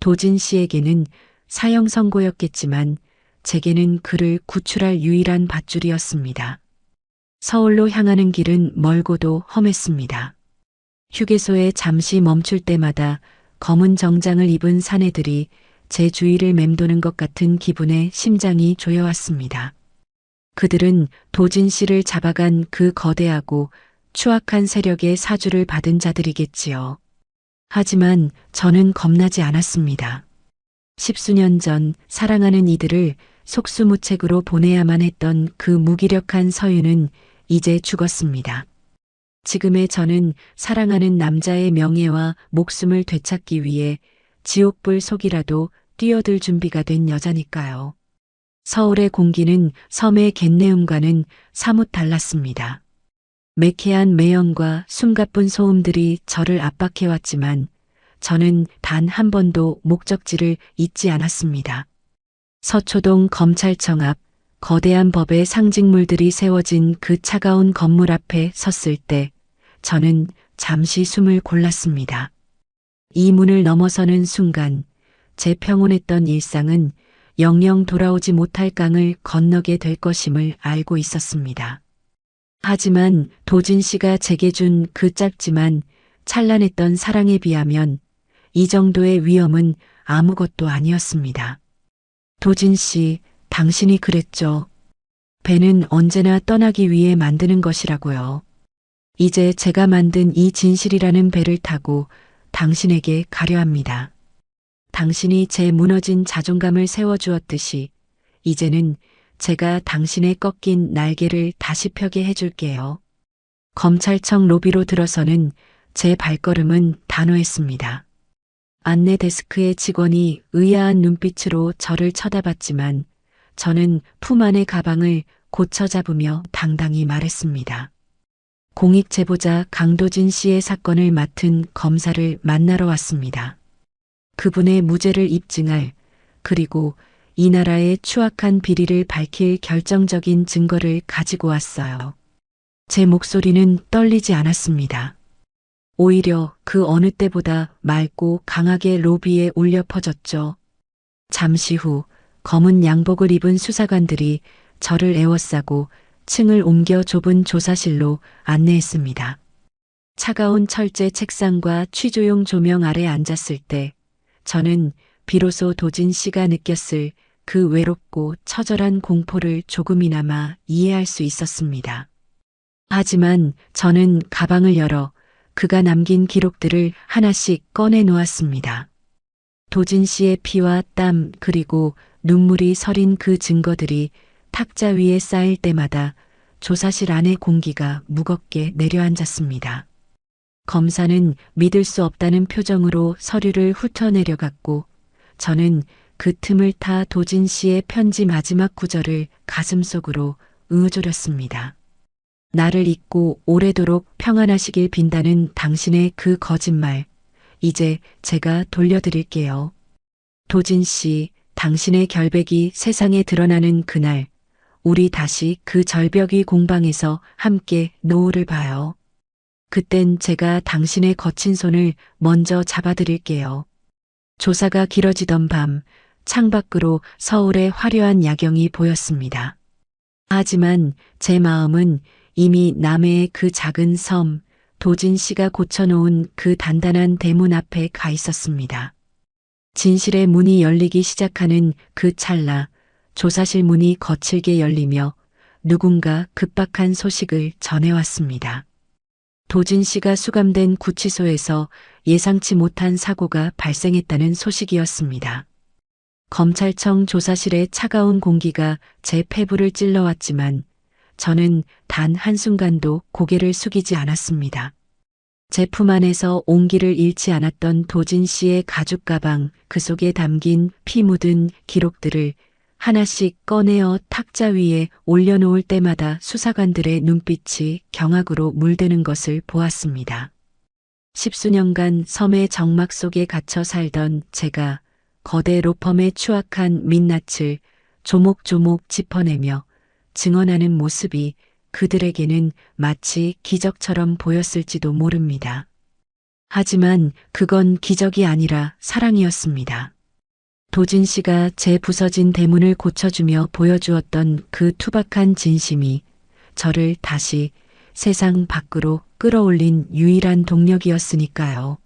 S1: 도진 씨에게는 사형 선고였겠지만 제게는 그를 구출할 유일한 밧줄이었습니다. 서울로 향하는 길은 멀고도 험했습니다. 휴게소에 잠시 멈출 때마다 검은 정장을 입은 사내들이 제 주위를 맴도는 것 같은 기분에 심장이 조여왔습니다. 그들은 도진 씨를 잡아간 그 거대하고 추악한 세력의 사주를 받은 자들이겠지요. 하지만 저는 겁나지 않았습니다. 십수년 전 사랑하는 이들을 속수무책으로 보내야만 했던 그 무기력한 서유는 이제 죽었습니다. 지금의 저는 사랑하는 남자의 명예와 목숨을 되찾기 위해 지옥불 속이라도 뛰어들 준비가 된 여자니까요. 서울의 공기는 섬의 갯내음과는 사뭇 달랐습니다. 매캐한 매연과 숨가쁜 소음들이 저를 압박해왔지만 저는 단 한 번도 목적지를 잊지 않았습니다. 서초동 검찰청 앞 거대한 법의 상징물들이 세워진 그 차가운 건물 앞에 섰을 때 저는 잠시 숨을 골랐습니다. 이 문을 넘어서는 순간 제 평온했던 일상은 영영 돌아오지 못할 강을 건너게 될 것임을 알고 있었습니다. 하지만 도진 씨가 제게 준 그 짧지만 찬란했던 사랑에 비하면 이 정도의 위험은 아무것도 아니었습니다. 도진 씨, 당신이 그랬죠. 배는 언제나 떠나기 위해 만드는 것이라고요. 이제 제가 만든 이 진실이라는 배를 타고 당신에게 가려 합니다. 당신이 제 무너진 자존감을 세워주었듯이 이제는 제가 당신의 꺾인 날개를 다시 펴게 해줄게요. 검찰청 로비로 들어서는 제 발걸음은 단호했습니다. 안내 데스크의 직원이 의아한 눈빛으로 저를 쳐다봤지만 저는 품 안의 가방을 고쳐 잡으며 당당히 말했습니다. 공익 제보자 강도진 씨의 사건을 맡은 검사를 만나러 왔습니다. 그분의 무죄를 입증할, 그리고 이 나라의 추악한 비리를 밝힐 결정적인 증거를 가지고 왔어요. 제 목소리는 떨리지 않았습니다. 오히려 그 어느 때보다 맑고 강하게 로비에 울려 퍼졌죠. 잠시 후 검은 양복을 입은 수사관들이 저를 에워싸고 층을 옮겨 좁은 조사실로 안내했습니다. 차가운 철제 책상과 취조용 조명 아래 앉았을 때 저는 비로소 도진 씨가 느꼈을 그 외롭고 처절한 공포를 조금이나마 이해할 수 있었습니다. 하지만 저는 가방을 열어 그가 남긴 기록들을 하나씩 꺼내 놓았습니다. 도진 씨의 피와 땀 그리고 눈물이 서린 그 증거들이 탁자 위에 쌓일 때마다 조사실 안의 공기가 무겁게 내려앉았습니다. 검사는 믿을 수 없다는 표정으로 서류를 훑어내려갔고 저는 그 틈을 타 도진 씨의 편지 마지막 구절을 가슴속으로 응어조렸습니다. 나를 잊고 오래도록 평안하시길 빈다는 당신의 그 거짓말, 이제 제가 돌려드릴게요. 도진 씨, 당신의 결백이 세상에 드러나는 그날, 우리 다시 그 절벽 위 공방에서 함께 노을을 봐요. 그땐 제가 당신의 거친 손을 먼저 잡아드릴게요. 조사가 길어지던 밤, 창밖으로 서울의 화려한 야경이 보였습니다. 하지만 제 마음은 이미 남해의 그 작은 섬, 도진 씨가 고쳐놓은 그 단단한 대문 앞에 가 있었습니다. 진실의 문이 열리기 시작하는 그 찰나, 조사실 문이 거칠게 열리며 누군가 급박한 소식을 전해왔습니다. 도진 씨가 수감된 구치소에서 예상치 못한 사고가 발생했다는 소식이었습니다. 검찰청 조사실의 차가운 공기가 제 폐부를 찔러왔지만 저는 단 한순간도 고개를 숙이지 않았습니다. 제 품 안에서 온기를 잃지 않았던 도진 씨의 가죽 가방, 그 속에 담긴 피 묻은 기록들을 하나씩 꺼내어 탁자 위에 올려놓을 때마다 수사관들의 눈빛이 경악으로 물드는 것을 보았습니다. 십수년간 섬의 정막 속에 갇혀 살던 제가 거대 로펌의 추악한 민낯을 조목조목 짚어내며 증언하는 모습이 그들에게는 마치 기적처럼 보였을지도 모릅니다. 하지만 그건 기적이 아니라 사랑이었습니다. 도진 씨가 제 부서진 대문을 고쳐주며 보여주었던 그 투박한 진심이 저를 다시 세상 밖으로 끌어올린 유일한 동력이었으니까요.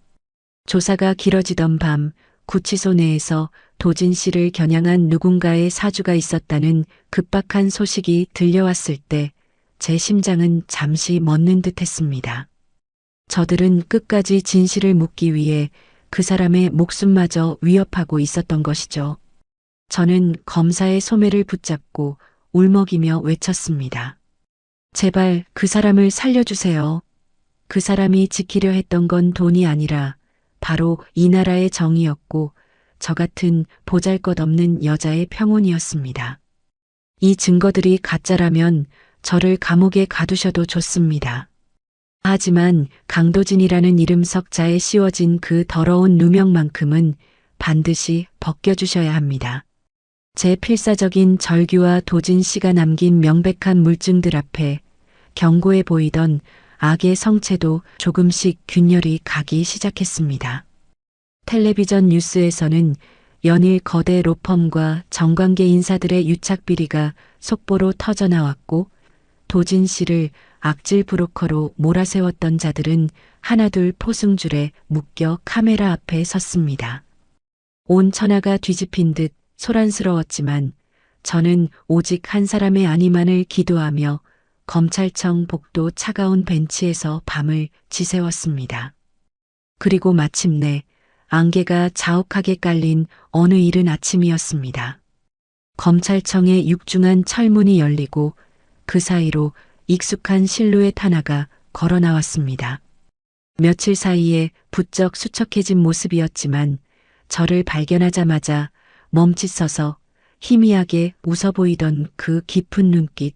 S1: 조사가 길어지던 밤, 구치소 내에서 도진 씨를 겨냥한 누군가의 사주가 있었다는 급박한 소식이 들려왔을 때 제 심장은 잠시 멎는 듯 했습니다. 저들은 끝까지 진실을 묻기 위해 그 사람의 목숨마저 위협하고 있었던 것이죠. 저는 검사의 소매를 붙잡고 울먹이며 외쳤습니다. 제발 그 사람을 살려주세요. 그 사람이 지키려 했던 건 돈이 아니라 바로 이 나라의 정의였고 저 같은 보잘것없는 여자의 평온이었습니다. 이 증거들이 가짜라면 저를 감옥에 가두셔도 좋습니다. 하지만 강도진이라는 이름 석자에 씌워진 그 더러운 누명만큼은 반드시 벗겨주셔야 합니다. 제 필사적인 절규와 도진 씨가 남긴 명백한 물증들 앞에 견고해 보이던 악의 성체도 조금씩 균열이 가기 시작했습니다. 텔레비전 뉴스에서는 연일 거대 로펌과 정관계 인사들의 유착 비리가 속보로 터져나왔고 도진 씨를 악질 브로커로 몰아세웠던 자들은 하나둘 포승줄에 묶여 카메라 앞에 섰습니다. 온 천하가 뒤집힌 듯 소란스러웠지만 저는 오직 한 사람의 안위만을 기도하며 검찰청 복도 차가운 벤치에서 밤을 지새웠습니다. 그리고 마침내 안개가 자욱하게 깔린 어느 이른 아침이었습니다. 검찰청의 육중한 철문이 열리고 그 사이로 익숙한 실루엣 하나가 걸어 나왔습니다. 며칠 사이에 부쩍 수척해진 모습이었지만 저를 발견하자마자 멈칫서서 희미하게 웃어 보이던 그 깊은 눈빛.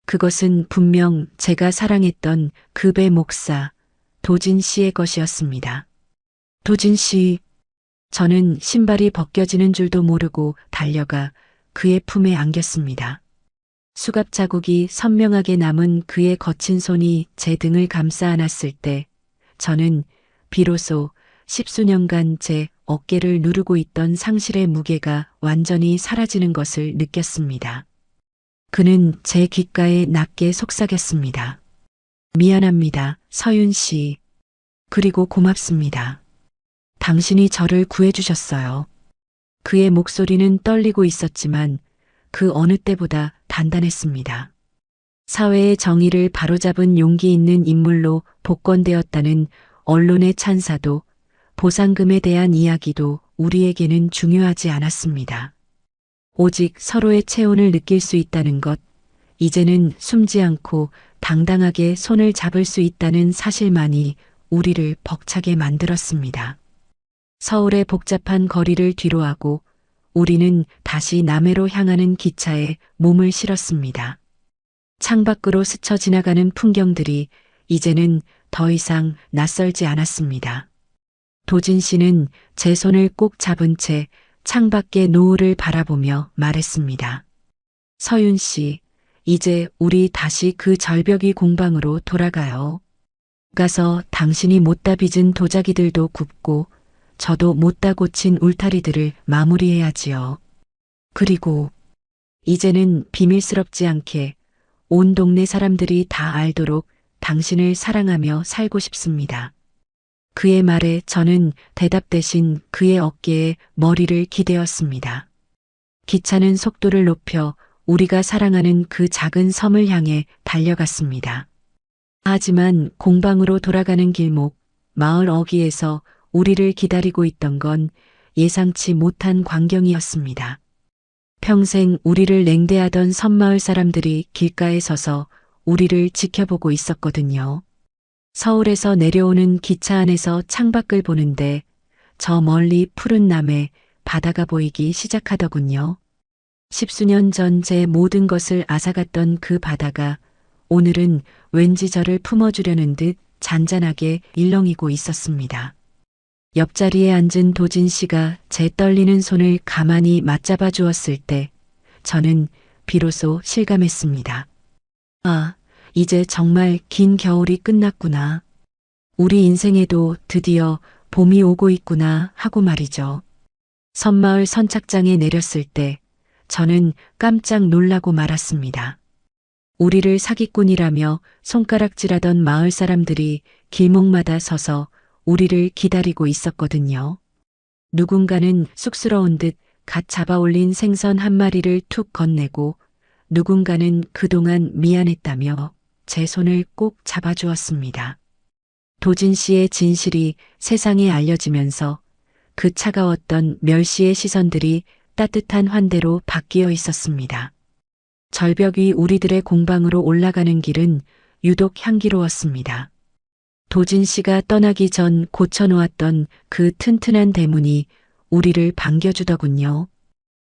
S1: 그것은 분명 제가 사랑했던 급의 목사 도진 씨의 것이었습니다. 도진 씨. 저는 신발이 벗겨지는 줄도 모르고 달려가 그의 품에 안겼습니다. 수갑 자국이 선명하게 남은 그의 거친 손이 제 등을 감싸 안았을 때 저는 비로소 10수년간 제 어깨를 누르고 있던 상실의 무게가 완전히 사라지는 것을 느꼈습니다. 그는 제 귓가에 낮게 속삭였습니다. 미안합니다, 서윤 씨. 그리고 고맙습니다. 당신이 저를 구해주셨어요. 그의 목소리는 떨리고 있었지만 그 어느 때보다 단단했습니다. 사회의 정의를 바로잡은 용기 있는 인물로 복권되었다는 언론의 찬사도 보상금에 대한 이야기도 우리에게는 중요하지 않았습니다. 오직 서로의 체온을 느낄 수 있다는 것, 이제는 숨지 않고 당당하게 손을 잡을 수 있다는 사실만이 우리를 벅차게 만들었습니다. 서울의 복잡한 거리를 뒤로하고 우리는 다시 남해로 향하는 기차에 몸을 실었습니다. 창밖으로 스쳐 지나가는 풍경들이 이제는 더 이상 낯설지 않았습니다. 도진 씨는 제 손을 꼭 잡은 채 창밖의 노을을 바라보며 말했습니다. 서윤 씨, 이제 우리 다시 그 절벽이 공방으로 돌아가요. 가서 당신이 못다 빚은 도자기들도 굽고 저도 못다 고친 울타리들을 마무리해야지요. 그리고 이제는 비밀스럽지 않게 온 동네 사람들이 다 알도록 당신을 사랑하며 살고 싶습니다. 그의 말에 저는 대답 대신 그의 어깨에 머리를 기대었습니다. 기차는 속도를 높여 우리가 사랑하는 그 작은 섬을 향해 달려갔습니다. 하지만 공방으로 돌아가는 길목, 마을 어귀에서 우리를 기다리고 있던 건 예상치 못한 광경이었습니다. 평생 우리를 냉대하던 섬마을 사람들이 길가에 서서 우리를 지켜보고 있었거든요. 서울에서 내려오는 기차 안에서 창밖을 보는데 저 멀리 푸른 남해 바다가 보이기 시작하더군요. 10수년 전 제 모든 것을 앗아갔던 그 바다가 오늘은 왠지 저를 품어주려는 듯 잔잔하게 일렁이고 있었습니다. 옆자리에 앉은 도진 씨가 제 떨리는 손을 가만히 맞잡아 주었을 때 저는 비로소 실감했습니다. 아, 이제 정말 긴 겨울이 끝났구나. 우리 인생에도 드디어 봄이 오고 있구나 하고 말이죠. 섬마을 선착장에 내렸을 때 저는 깜짝 놀라고 말았습니다. 우리를 사기꾼이라며 손가락질하던 마을 사람들이 길목마다 서서 우리를 기다리고 있었거든요. 누군가는 쑥스러운 듯 갓 잡아올린 생선 한 마리를 툭 건네고 누군가는 그동안 미안했다며 제 손을 꼭 잡아주었습니다. 도진 씨의 진실이 세상에 알려지면서 그 차가웠던 멸시의 시선들이 따뜻한 환대로 바뀌어 있었습니다. 절벽 위 우리들의 공방으로 올라가는 길은 유독 향기로웠습니다. 도진 씨가 떠나기 전 고쳐놓았던 그 튼튼한 대문이 우리를 반겨주더군요.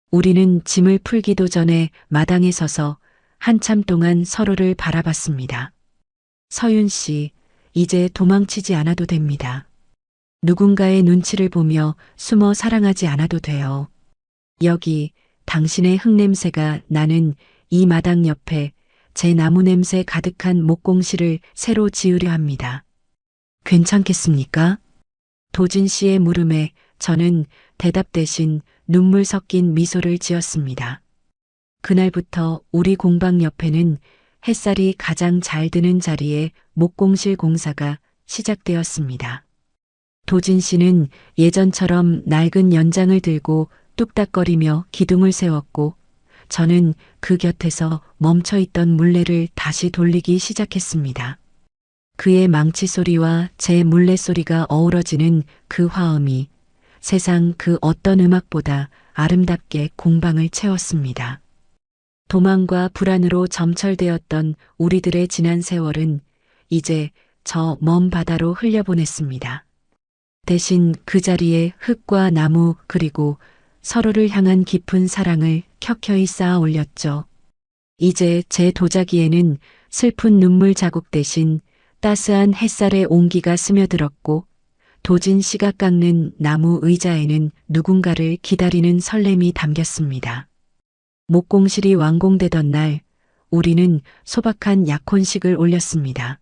S1: 우리는 짐을 풀기도 전에 마당에 서서 한참 동안 서로를 바라봤습니다. 서윤 씨, 이제 도망치지 않아도 됩니다. 누군가의 눈치를 보며 숨어 사랑하지 않아도 돼요. 여기 당신의 흙냄새가 나는 이 마당 옆에 제 나무 냄새 가득한 목공실을 새로 지으려 합니다. 괜찮겠습니까? 도진 씨의 물음에 저는 대답 대신 눈물 섞인 미소를 지었습니다. 그날부터 우리 공방 옆에는 햇살이 가장 잘 드는 자리에 목공실 공사가 시작되었습니다. 도진 씨는 예전처럼 낡은 연장을 들고 뚝딱거리며 기둥을 세웠고 저는 그 곁에서 멈춰있던 물레를 다시 돌리기 시작했습니다. 그의 망치 소리와 제 물레 소리가 어우러지는 그 화음이 세상 그 어떤 음악보다 아름답게 공방을 채웠습니다. 도망과 불안으로 점철되었던 우리들의 지난 세월은 이제 저 먼 바다로 흘려보냈습니다. 대신 그 자리에 흙과 나무 그리고 서로를 향한 깊은 사랑을 켜켜이 쌓아 올렸죠. 이제 제 도자기에는 슬픈 눈물 자국 대신 따스한 햇살의 온기가 스며들었고 도진 씨가 깎는 나무 의자에는 누군가를 기다리는 설렘이 담겼습니다. 목공실이 완공되던 날 우리는 소박한 약혼식을 올렸습니다.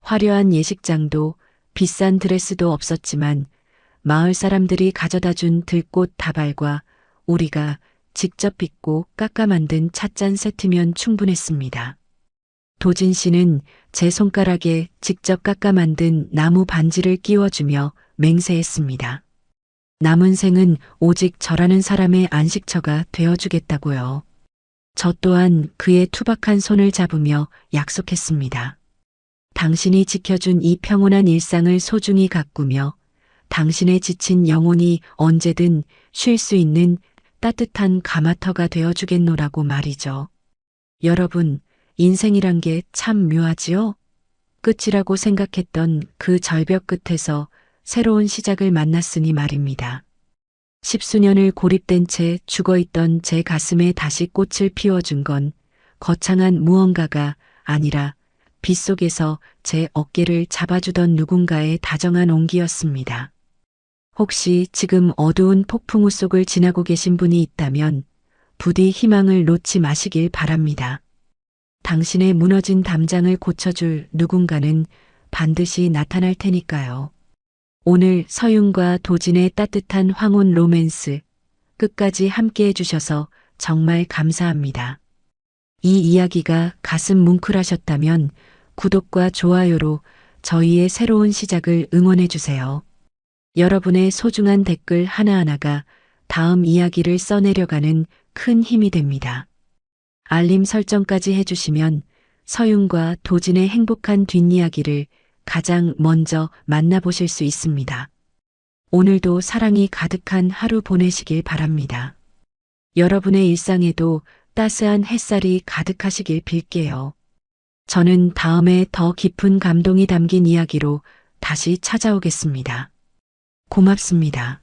S1: 화려한 예식장도 비싼 드레스도 없었지만 마을 사람들이 가져다 준 들꽃 다발과 우리가 직접 빚고 깎아 만든 찻잔 세트면 충분했습니다. 도진 씨는 제 손가락에 직접 깎아 만든 나무 반지를 끼워주며 맹세했습니다. 남은 생은 오직 저라는 사람의 안식처가 되어주겠다고요. 저 또한 그의 투박한 손을 잡으며 약속했습니다. 당신이 지켜준 이 평온한 일상을 소중히 가꾸며 당신의 지친 영혼이 언제든 쉴 수 있는 따뜻한 가마터가 되어주겠노라고 말이죠. 여러분, 인생이란 게 참 묘하지요? 끝이라고 생각했던 그 절벽 끝에서 새로운 시작을 만났으니 말입니다. 십수년을 고립된 채 죽어있던 제 가슴에 다시 꽃을 피워준 건 거창한 무언가가 아니라 빗속에서 제 어깨를 잡아주던 누군가의 다정한 온기였습니다. 혹시 지금 어두운 폭풍우 속을 지나고 계신 분이 있다면 부디 희망을 놓지 마시길 바랍니다. 당신의 무너진 담장을 고쳐줄 누군가는 반드시 나타날 테니까요. 오늘 서윤과 도진의 따뜻한 황혼 로맨스 끝까지 함께 해주셔서 정말 감사합니다. 이 이야기가 가슴 뭉클하셨다면 구독과 좋아요로 저희의 새로운 시작을 응원해주세요. 여러분의 소중한 댓글 하나하나가 다음 이야기를 써내려가는 큰 힘이 됩니다. 알림 설정까지 해주시면 서윤과 도진의 행복한 뒷이야기를 가장 먼저 만나보실 수 있습니다. 오늘도 사랑이 가득한 하루 보내시길 바랍니다. 여러분의 일상에도 따스한 햇살이 가득하시길 빌게요. 저는 다음에 더 깊은 감동이 담긴 이야기로 다시 찾아오겠습니다. 고맙습니다.